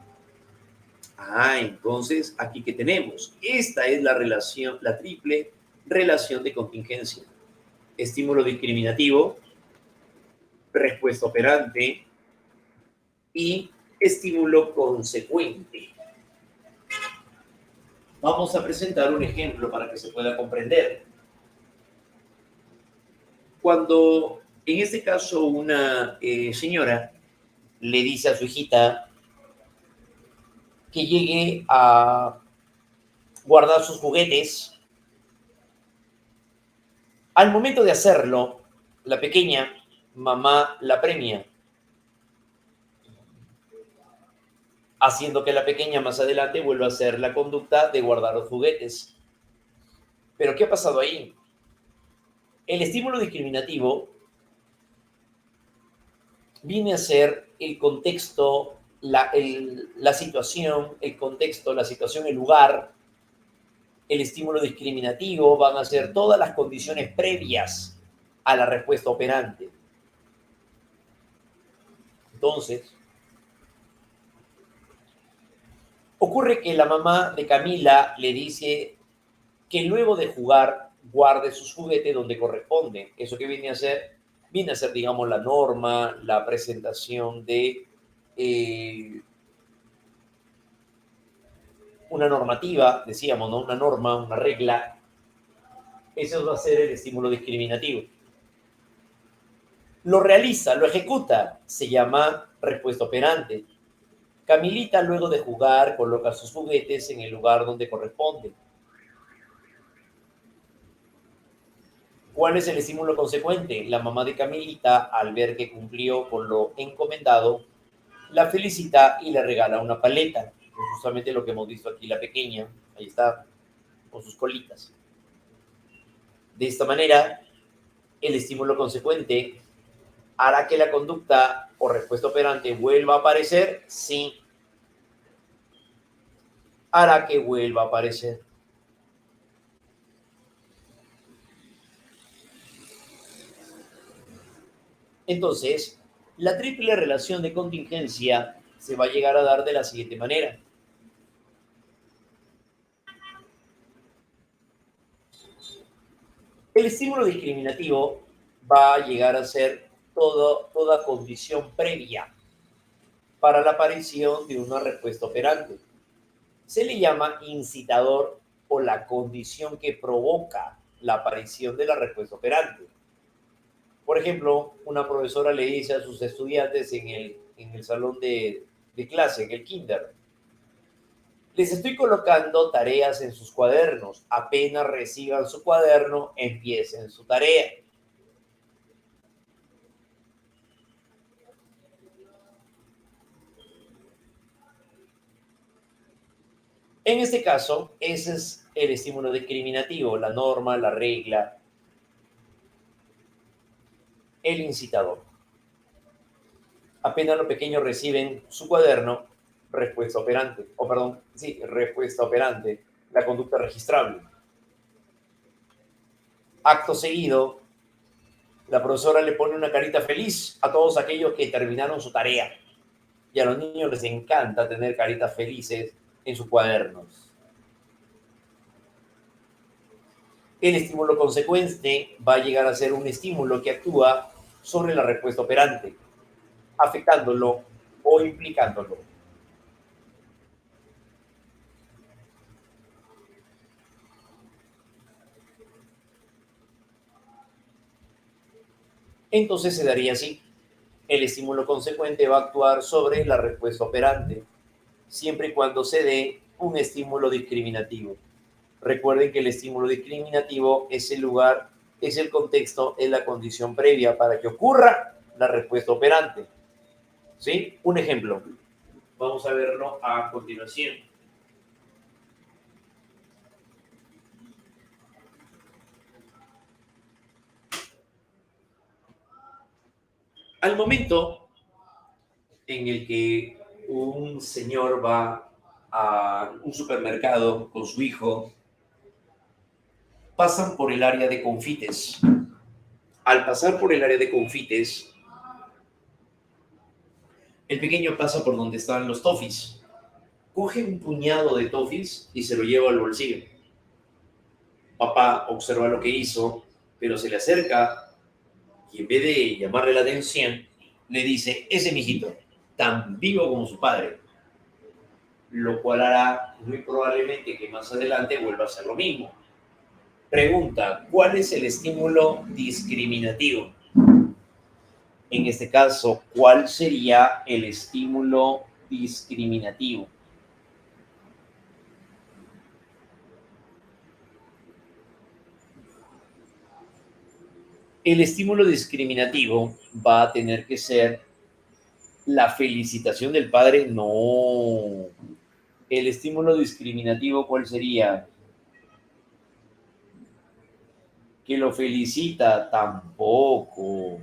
Entonces, aquí que tenemos, esta es la relación, la triple relación de contingencia. Estímulo discriminativo, respuesta operante y estímulo consecuente. Vamos a presentar un ejemplo para que se pueda comprender. Cuando, en este caso, una señora le dice a su hijita que llegue a guardar sus juguetes, al momento de hacerlo, la pequeña mamá la premia, haciendo que la pequeña más adelante vuelva a hacer la conducta de guardar los juguetes. Pero ¿qué ha pasado ahí? El estímulo discriminativo viene a ser el contexto, la situación, el contexto, la situación, el lugar. El estímulo discriminativo van a ser todas las condiciones previas a la respuesta operante. Entonces, ocurre que la mamá de Camila le dice que luego de jugar guarde sus juguetes donde corresponde. Eso que viene a ser, digamos, la norma, la presentación de una normativa, decíamos, ¿no? Una norma, una regla. Eso va a ser el estímulo discriminativo. Lo realiza, lo ejecuta, se llama respuesta operante. Camilita, luego de jugar, coloca sus juguetes en el lugar donde corresponde. ¿Cuál es el estímulo consecuente? La mamá de Camilita, al ver que cumplió con lo encomendado, la felicita y le regala una paleta. Es justamente lo que hemos visto aquí, la pequeña, ahí está, con sus colitas. De esta manera, el estímulo consecuente hará que la conducta o respuesta operante vuelva a aparecer, sí. Hará que vuelva a aparecer. Entonces, la triple relación de contingencia se va a llegar a dar de la siguiente manera. El estímulo discriminativo va a llegar a ser toda condición previa para la aparición de una respuesta operante. Se le llama incitador o la condición que provoca la aparición de la respuesta operante. Por ejemplo, una profesora le dice a sus estudiantes en el salón de clase, en el kinder: les estoy colocando tareas en sus cuadernos. Apenas reciban su cuaderno, empiecen su tarea. En este caso, ese es el estímulo discriminativo, la norma, la regla, el incitador. Apenas los pequeños reciben su cuaderno, respuesta operante, respuesta operante, la conducta registrable. Acto seguido, la profesora le pone una carita feliz a todos aquellos que terminaron su tarea. Y a los niños les encanta tener caritas felices en sus cuadernos. El estímulo consecuente va a llegar a ser un estímulo que actúa sobre la respuesta operante, afectándolo o implicándolo. Entonces se daría así. El estímulo consecuente va a actuar sobre la respuesta operante, siempre y cuando se dé un estímulo discriminativo. Recuerden que el estímulo discriminativo es el lugar, es el contexto, es la condición previa para que ocurra la respuesta operante. ¿Sí? Un ejemplo. Vamos a verlo a continuación. Al momento en el que un señor va a un supermercado con su hijo, pasan por el área de confites. Al pasar por el área de confites, el pequeño pasa por donde están los toffees. Coge un puñado de toffees y se lo lleva al bolsillo. Papá observa lo que hizo, pero se le acerca y en vez de llamarle la atención, le dice, ese mijito, tan vivo como su padre, lo cual hará muy probablemente que más adelante vuelva a hacer lo mismo. Pregunta, ¿cuál es el estímulo discriminativo? En este caso, ¿cuál sería el estímulo discriminativo? El estímulo discriminativo va a tener que ser la felicitación del padre. No. El estímulo discriminativo, ¿cuál sería? Que lo felicita. Tampoco.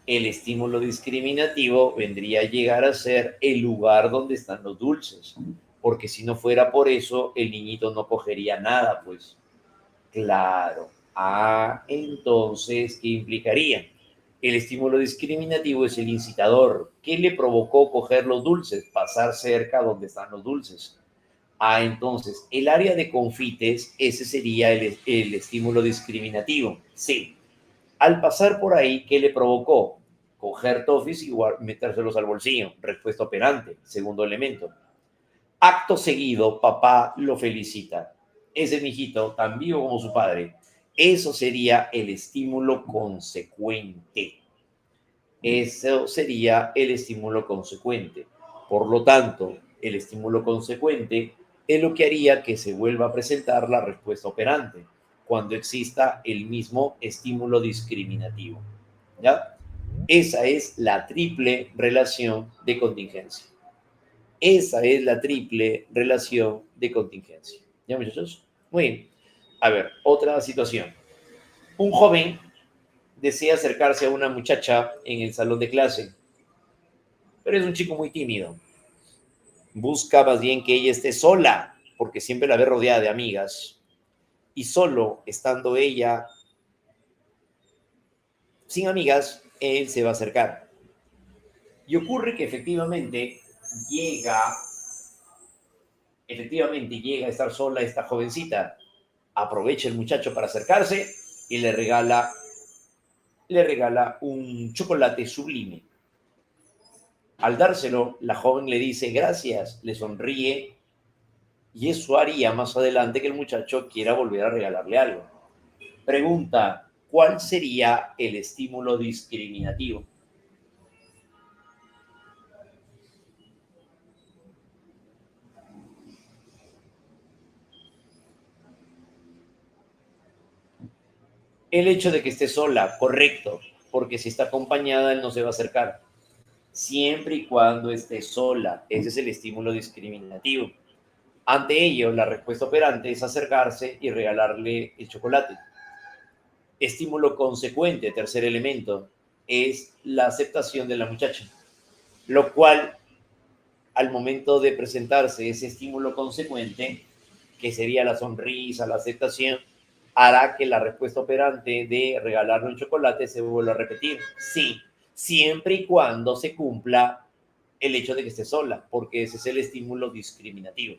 El estímulo discriminativo vendría a llegar a ser el lugar donde están los dulces. Porque si no fuera por eso, el niñito no cogería nada, pues. Claro. Ah, entonces, ¿qué implicaría? El estímulo discriminativo es el incitador. ¿Qué le provocó coger los dulces? Pasar cerca donde están los dulces. Ah, entonces, el área de confites, ese sería el estímulo discriminativo. Sí. Al pasar por ahí, ¿qué le provocó? Coger toffees y metérselos al bolsillo. Respuesta operante. Segundo elemento. Acto seguido, papá lo felicita. Ese mijito, tan vivo como su padre. Eso sería el estímulo consecuente. Eso sería el estímulo consecuente. Por lo tanto, el estímulo consecuente es lo que haría que se vuelva a presentar la respuesta operante cuando exista el mismo estímulo discriminativo. ¿Ya? Esa es la triple relación de contingencia. Esa es la triple relación de contingencia. ¿Ya, muchachos? Muy bien. A ver, otra situación. Un joven desea acercarse a una muchacha en el salón de clase, pero es un chico muy tímido. Busca más bien que ella esté sola, porque siempre la ve rodeada de amigas, y solo estando ella sin amigas, él se va a acercar. Y ocurre que efectivamente llega a estar sola esta jovencita. Aprovecha el muchacho para acercarse y le regala un chocolate sublime. Al dárselo, la joven le dice gracias, le sonríe y eso haría más adelante que el muchacho quiera volver a regalarle algo. Pregunta, ¿cuál sería el estímulo discriminativo? El hecho de que esté sola, correcto, porque si está acompañada él no se va a acercar. Siempre y cuando esté sola, ese es el estímulo discriminativo. Ante ello, la respuesta operante es acercarse y regalarle el chocolate. Estímulo consecuente, tercer elemento, es la aceptación de la muchacha, lo cual al momento de presentarse ese estímulo consecuente, que sería la sonrisa, la aceptación, hará que la respuesta operante de regalarle un chocolate se vuelva a repetir. Sí, siempre y cuando se cumpla el hecho de que esté sola, porque ese es el estímulo discriminativo.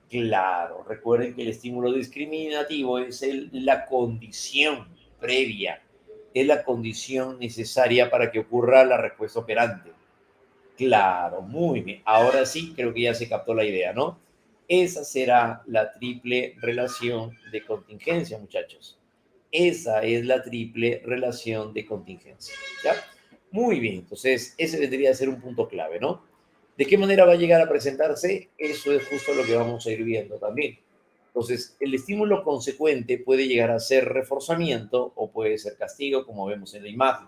Claro, recuerden que el estímulo discriminativo es la condición previa, es la condición necesaria para que ocurra la respuesta operante. Claro, muy bien. Ahora sí, creo que ya se captó la idea, ¿no? Esa será la triple relación de contingencia, muchachos. Esa es la triple relación de contingencia, ¿ya? Muy bien, entonces ese vendría a ser un punto clave, ¿no? ¿De qué manera va a llegar a presentarse? Eso es justo lo que vamos a ir viendo también. Entonces, el estímulo consecuente puede llegar a ser reforzamiento o puede ser castigo, como vemos en la imagen.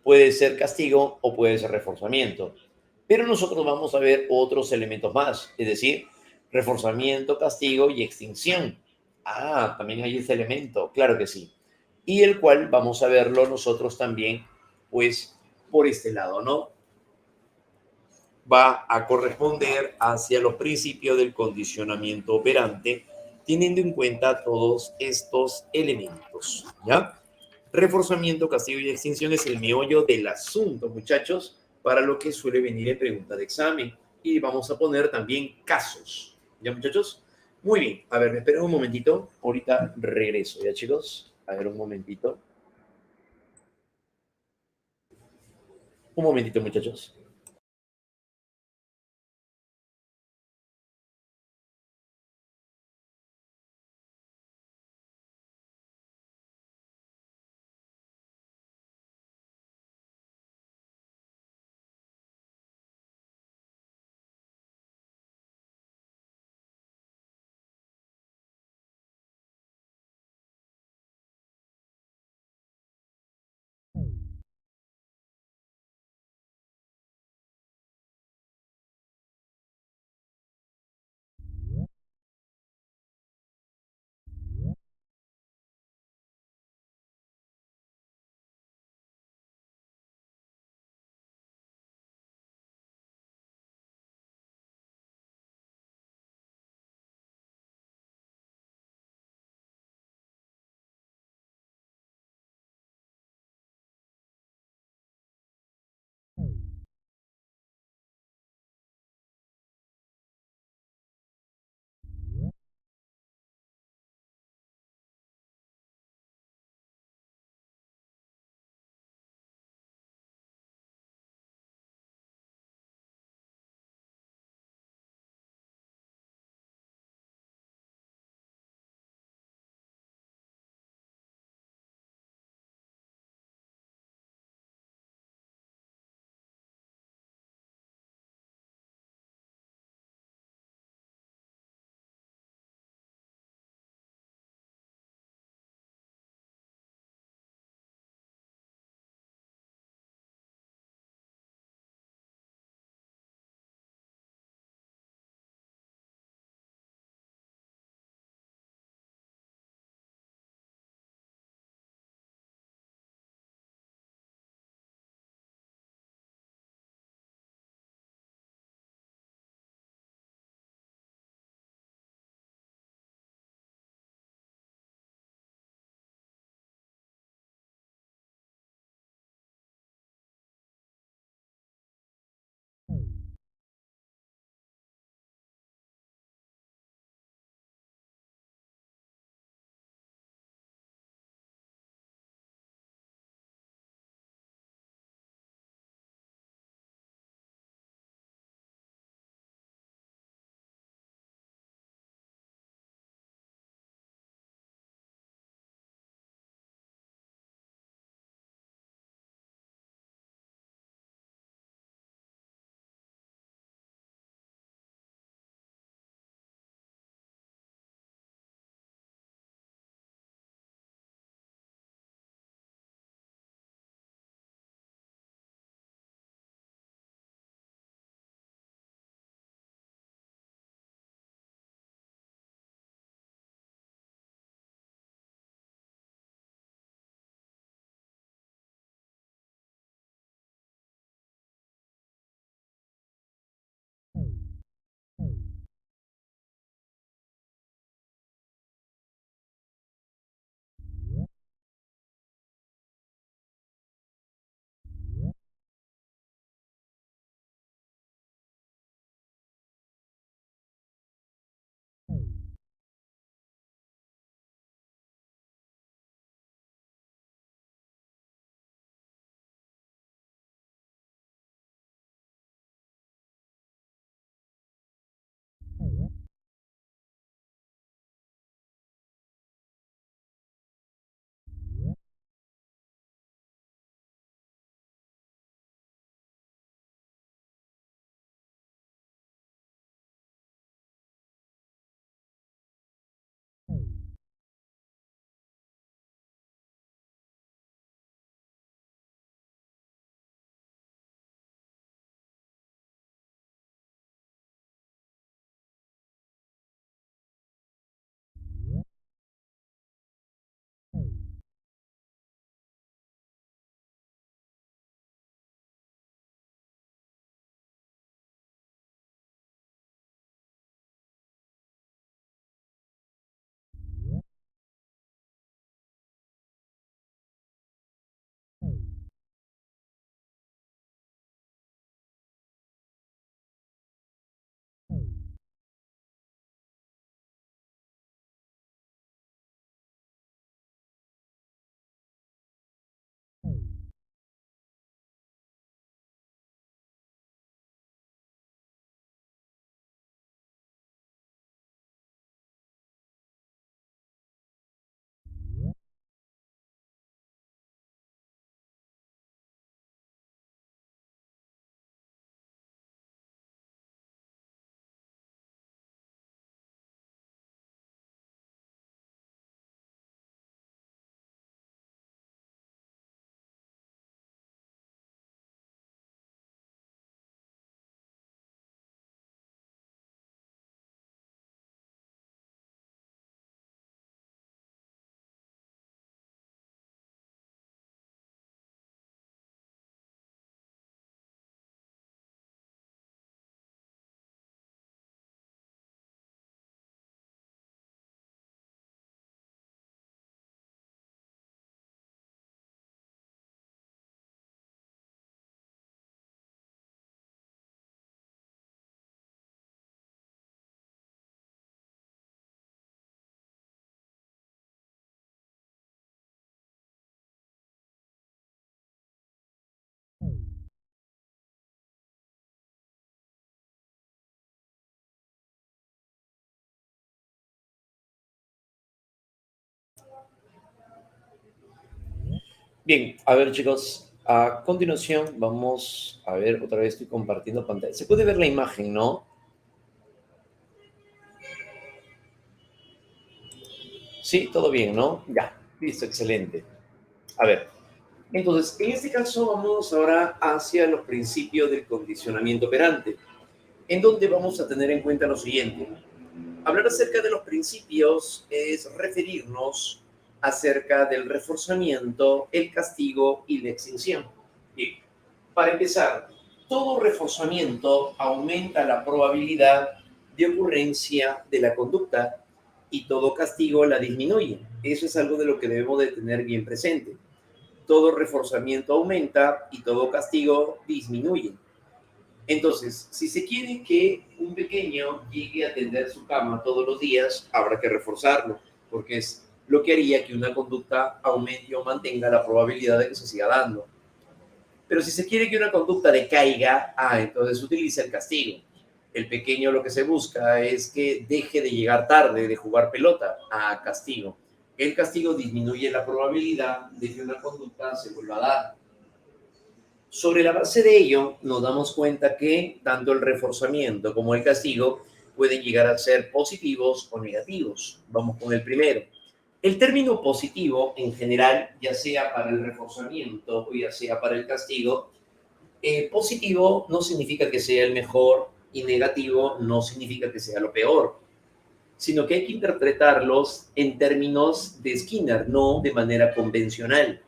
Puede ser castigo o puede ser reforzamiento. Pero nosotros vamos a ver otros elementos más, es decir, reforzamiento, castigo y extinción. Ah, también hay ese elemento, claro que sí. Y el cual vamos a verlo nosotros también, pues, por este lado, ¿no? Va a corresponder hacia los principios del condicionamiento operante, teniendo en cuenta todos estos elementos, ¿ya? Reforzamiento, castigo y extinción es el meollo del asunto, muchachos, para lo que suele venir en pregunta de examen. Y vamos a poner también casos, ¿ya, muchachos? Muy bien, a ver, me esperen un momentito, ahorita regreso, ¿ya, chicos? A ver, un momentito. Un momentito, muchachos. Bien, a ver chicos, a continuación vamos a ver, otra vez estoy compartiendo pantalla. Se puede ver la imagen, ¿no? Sí, todo bien, ¿no? Ya, listo, excelente. A ver, entonces, en este caso vamos ahora hacia los principios del condicionamiento operante, en donde vamos a tener en cuenta lo siguiente. Hablar acerca de los principios es referirnos acerca del reforzamiento, el castigo y la extinción. Bien, para empezar, todo reforzamiento aumenta la probabilidad de ocurrencia de la conducta y todo castigo la disminuye. Eso es algo de lo que debemos de tener bien presente. Todo reforzamiento aumenta y todo castigo disminuye. Entonces, si se quiere que un pequeño llegue a tender su cama todos los días, habrá que reforzarlo, porque es lo que haría que una conducta aumente o mantenga la probabilidad de que se siga dando. Pero si se quiere que una conducta decaiga, entonces utiliza el castigo. El pequeño lo que se busca es que deje de llegar tarde, de jugar pelota, castigo. El castigo disminuye la probabilidad de que una conducta se vuelva a dar. Sobre la base de ello, nos damos cuenta que tanto el reforzamiento como el castigo pueden llegar a ser positivos o negativos. Vamos con el primero. El término positivo, en general, ya sea para el reforzamiento o ya sea para el castigo, positivo no significa que sea el mejor y negativo no significa que sea lo peor, sino que hay que interpretarlos en términos de Skinner, no de manera convencional.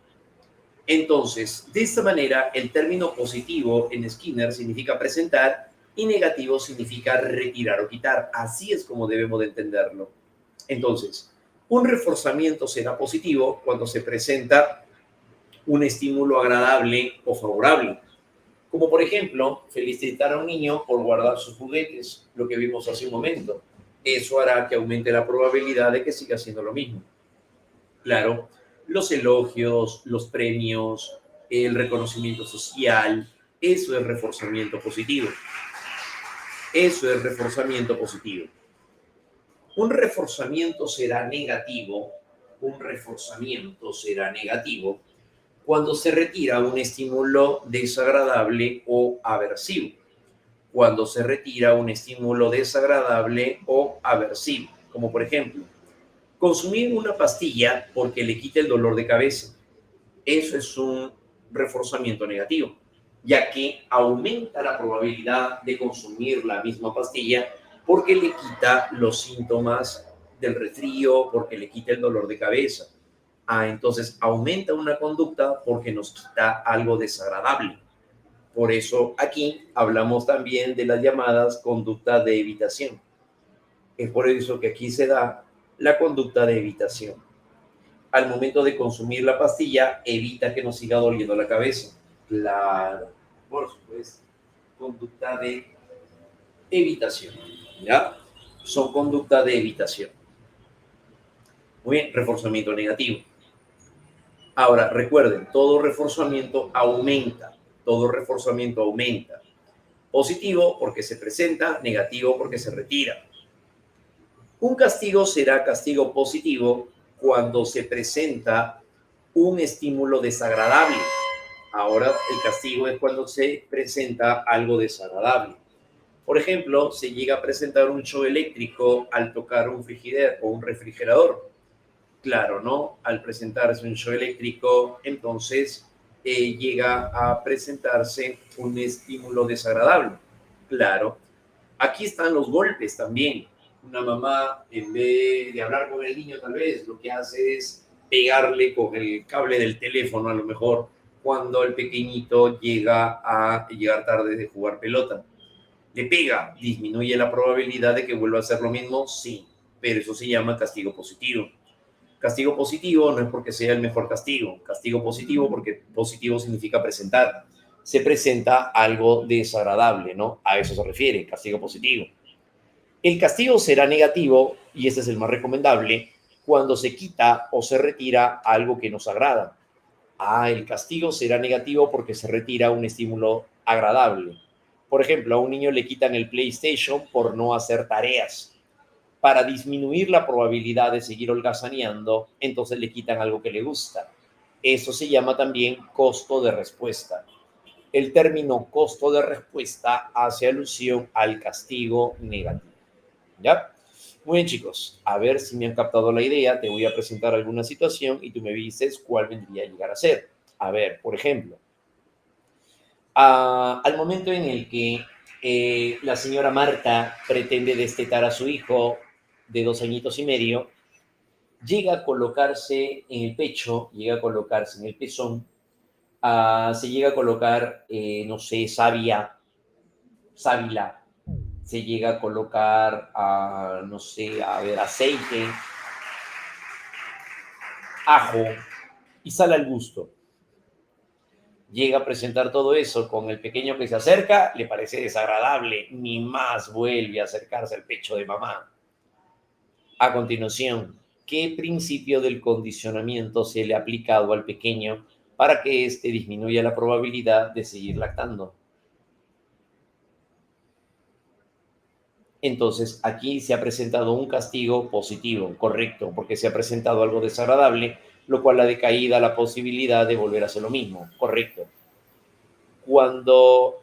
Entonces, de esta manera, el término positivo en Skinner significa presentar y negativo significa retirar o quitar. Así es como debemos de entenderlo. Entonces, un reforzamiento será positivo cuando se presenta un estímulo agradable o favorable. Como por ejemplo, felicitar a un niño por guardar sus juguetes, lo que vimos hace un momento. Eso hará que aumente la probabilidad de que siga haciendo lo mismo. Claro, los elogios, los premios, el reconocimiento social, eso es reforzamiento positivo. Eso es reforzamiento positivo. Un reforzamiento será negativo, un reforzamiento será negativo cuando se retira un estímulo desagradable o aversivo. Cuando se retira un estímulo desagradable o aversivo, como por ejemplo, consumir una pastilla porque le quita el dolor de cabeza. Eso es un reforzamiento negativo, ya que aumenta la probabilidad de consumir la misma pastilla porque le quita los síntomas del resfrío, porque le quita el dolor de cabeza. Entonces aumenta una conducta porque nos quita algo desagradable. Por eso aquí hablamos también de las llamadas conductas de evitación. Es por eso que aquí se da la conducta de evitación. Al momento de consumir la pastilla, evita que nos siga doliendo la cabeza. Claro, por supuesto. Conducta de evitación. ¿Ya? Son conducta de evitación. Muy bien, reforzamiento negativo. Ahora, recuerden, todo reforzamiento aumenta. Todo reforzamiento aumenta. Positivo porque se presenta, negativo porque se retira. Un castigo será castigo positivo cuando se presenta un estímulo desagradable. Ahora, el castigo es cuando se presenta algo desagradable. Por ejemplo, se llega a presentar un shock eléctrico al tocar un frigider o un refrigerador. Claro, ¿no? Al presentarse un shock eléctrico, entonces llega a presentarse un estímulo desagradable. Claro. Aquí están los golpes también. Una mamá, en vez de hablar con el niño, tal vez lo que hace es pegarle con el cable del teléfono, a lo mejor, cuando el pequeñito llega a llegar tarde de jugar pelota. Le pega, disminuye la probabilidad de que vuelva a hacer lo mismo, sí, pero eso se llama castigo positivo. Castigo positivo no es porque sea el mejor castigo. Castigo positivo porque positivo significa presentar. Se presenta algo desagradable, ¿no? A eso se refiere, castigo positivo. El castigo será negativo, y este es el más recomendable, cuando se quita o se retira algo que nos agrada. El castigo será negativo porque se retira un estímulo agradable. Por ejemplo, a un niño le quitan el PlayStation por no hacer tareas. Para disminuir la probabilidad de seguir holgazaneando, entonces le quitan algo que le gusta. Eso se llama también costo de respuesta. El término costo de respuesta hace alusión al castigo negativo. ¿Ya? Muy bien, chicos. A ver si me han captado la idea. Te voy a presentar alguna situación y tú me dices cuál vendría a llegar a ser. A ver, por ejemplo, al momento en el que la señora Marta pretende destetar a su hijo de 2 añitos y medio, llega a colocarse en el pecho, llega a colocarse en el pezón, se llega a colocar, no sé, sábila, se llega a colocar, no sé, a ver, aceite, ajo y sal al gusto. Llega a presentar todo eso con el pequeño que se acerca, le parece desagradable, ni más vuelve a acercarse al pecho de mamá. A continuación, ¿qué principio del condicionamiento se le ha aplicado al pequeño para que éste disminuya la probabilidad de seguir lactando? Entonces, aquí se ha presentado un castigo positivo, correcto, porque se ha presentado algo desagradable, lo cual ha decaído la posibilidad de volver a hacer lo mismo, correcto. Cuando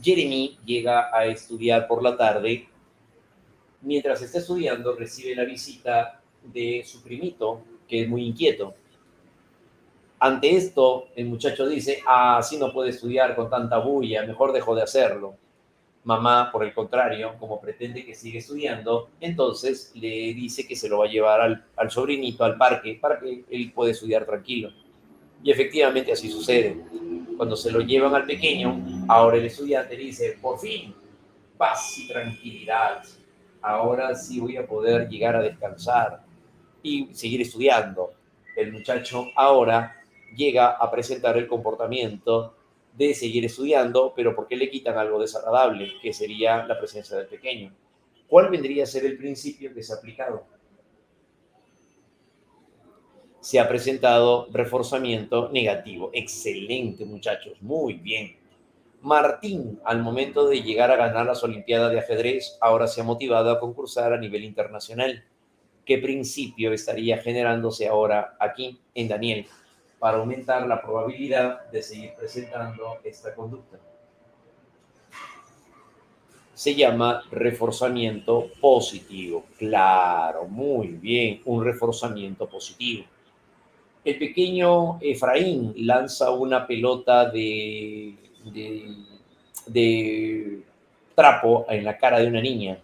Jeremy llega a estudiar por la tarde, mientras está estudiando, recibe la visita de su primito, que es muy inquieto. Ante esto, el muchacho dice, así no puede estudiar con tanta bulla, mejor dejo de hacerlo. Mamá, por el contrario, como pretende que siga estudiando, entonces le dice que se lo va a llevar al sobrinito al parque para que él pueda estudiar tranquilo. Y efectivamente así sucede. Cuando se lo llevan al pequeño, ahora el estudiante dice, por fin, paz y tranquilidad. Ahora sí voy a poder llegar a descansar y seguir estudiando. El muchacho ahora llega a presentar el comportamiento de seguir estudiando, pero ¿por qué le quitan algo desagradable, que sería la presencia del pequeño? ¿Cuál vendría a ser el principio que se ha aplicado? Se ha presentado reforzamiento negativo. Excelente, muchachos, muy bien. Martín, al momento de llegar a ganar las Olimpiadas de ajedrez, ahora se ha motivado a concursar a nivel internacional. ¿Qué principio estaría generándose ahora aquí en Daniel para aumentar la probabilidad de seguir presentando esta conducta? Se llama reforzamiento positivo. Claro, muy bien, un reforzamiento positivo. El pequeño Efraín lanza una pelota de trapo en la cara de una niña.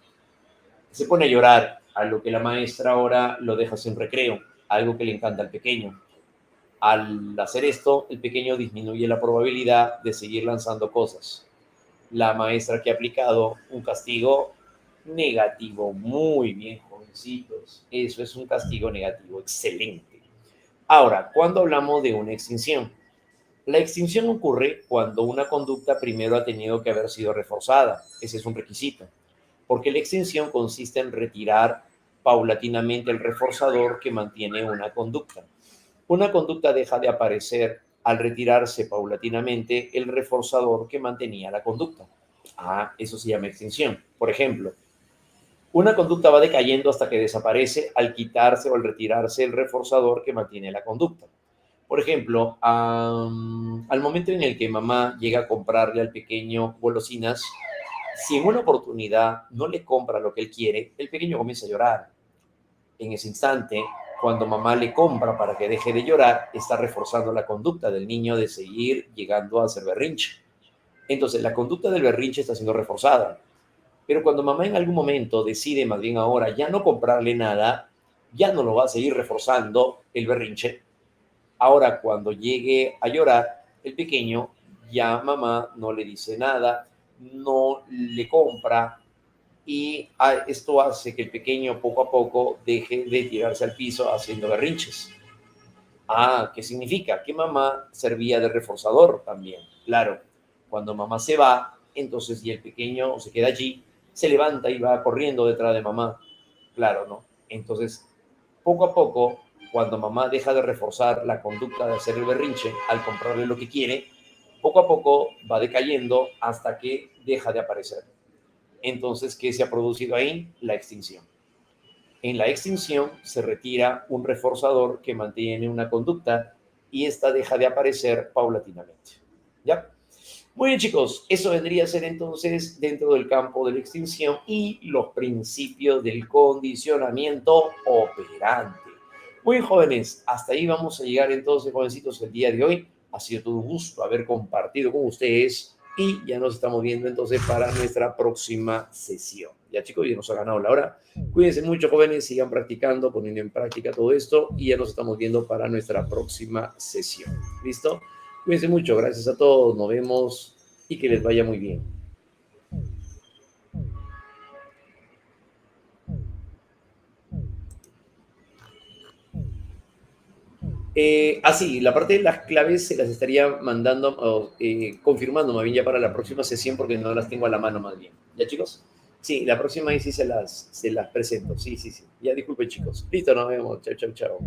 Se pone a llorar, a lo que la maestra ahora lo deja sin recreo, algo que le encanta al pequeño. Al hacer esto, el pequeño disminuye la probabilidad de seguir lanzando cosas. La maestra que ha aplicado un castigo negativo. Muy bien, jovencitos. Eso es un castigo negativo. Excelente. Ahora, ¿cuándo hablamos de una extinción? La extinción ocurre cuando una conducta primero ha tenido que haber sido reforzada. Ese es un requisito. Porque la extinción consiste en retirar paulatinamente el reforzador que mantiene una conducta. Una conducta deja de aparecer al retirarse paulatinamente el reforzador que mantenía la conducta. Eso se llama extinción. Por ejemplo, una conducta va decayendo hasta que desaparece al quitarse o al retirarse el reforzador que mantiene la conducta. Por ejemplo, al momento en el que mamá llega a comprarle al pequeño golosinas, si en una oportunidad no le compra lo que él quiere, el pequeño comienza a llorar. En ese instante, cuando mamá le compra para que deje de llorar, está reforzando la conducta del niño de seguir llegando a hacer berrinche. Entonces, la conducta del berrinche está siendo reforzada. Pero cuando mamá en algún momento decide, más bien ahora, ya no comprarle nada, ya no lo va a seguir reforzando el berrinche. Ahora, cuando llegue a llorar, el pequeño, ya mamá no le dice nada, no le compra, y esto hace que el pequeño poco a poco deje de tirarse al piso haciendo berrinches. ¿Qué significa? Que mamá servía de reforzador también. Claro, cuando mamá se va, entonces y el pequeño se queda allí, se levanta y va corriendo detrás de mamá. Claro, ¿no? Entonces, poco a poco, cuando mamá deja de reforzar la conducta de hacer el berrinche al comprarle lo que quiere, poco a poco va decayendo hasta que deja de aparecer. Entonces, ¿qué se ha producido ahí? La extinción. En la extinción se retira un reforzador que mantiene una conducta y esta deja de aparecer paulatinamente. ¿Ya? Muy bien, chicos, eso vendría a ser entonces dentro del campo de la extinción y los principios del condicionamiento operante. Muy bien, jóvenes, hasta ahí vamos a llegar entonces, jovencitos, el día de hoy. Ha sido todo un gusto haber compartido con ustedes y ya nos estamos viendo entonces para nuestra próxima sesión. Ya, chicos, ya nos ha ganado la hora. Cuídense mucho, jóvenes, sigan practicando, poniendo en práctica todo esto y ya nos estamos viendo para nuestra próxima sesión. ¿Listo? Cuídense mucho, gracias a todos, nos vemos y que les vaya muy bien. Sí, la parte de las claves se las estaría mandando, confirmando más bien ya para la próxima sesión porque no las tengo a la mano más bien. ¿Ya, chicos? Sí, la próxima ahí sí se las presento. Sí, sí, sí. Ya disculpen, chicos. Listo, nos vemos. Chao, chao, chao.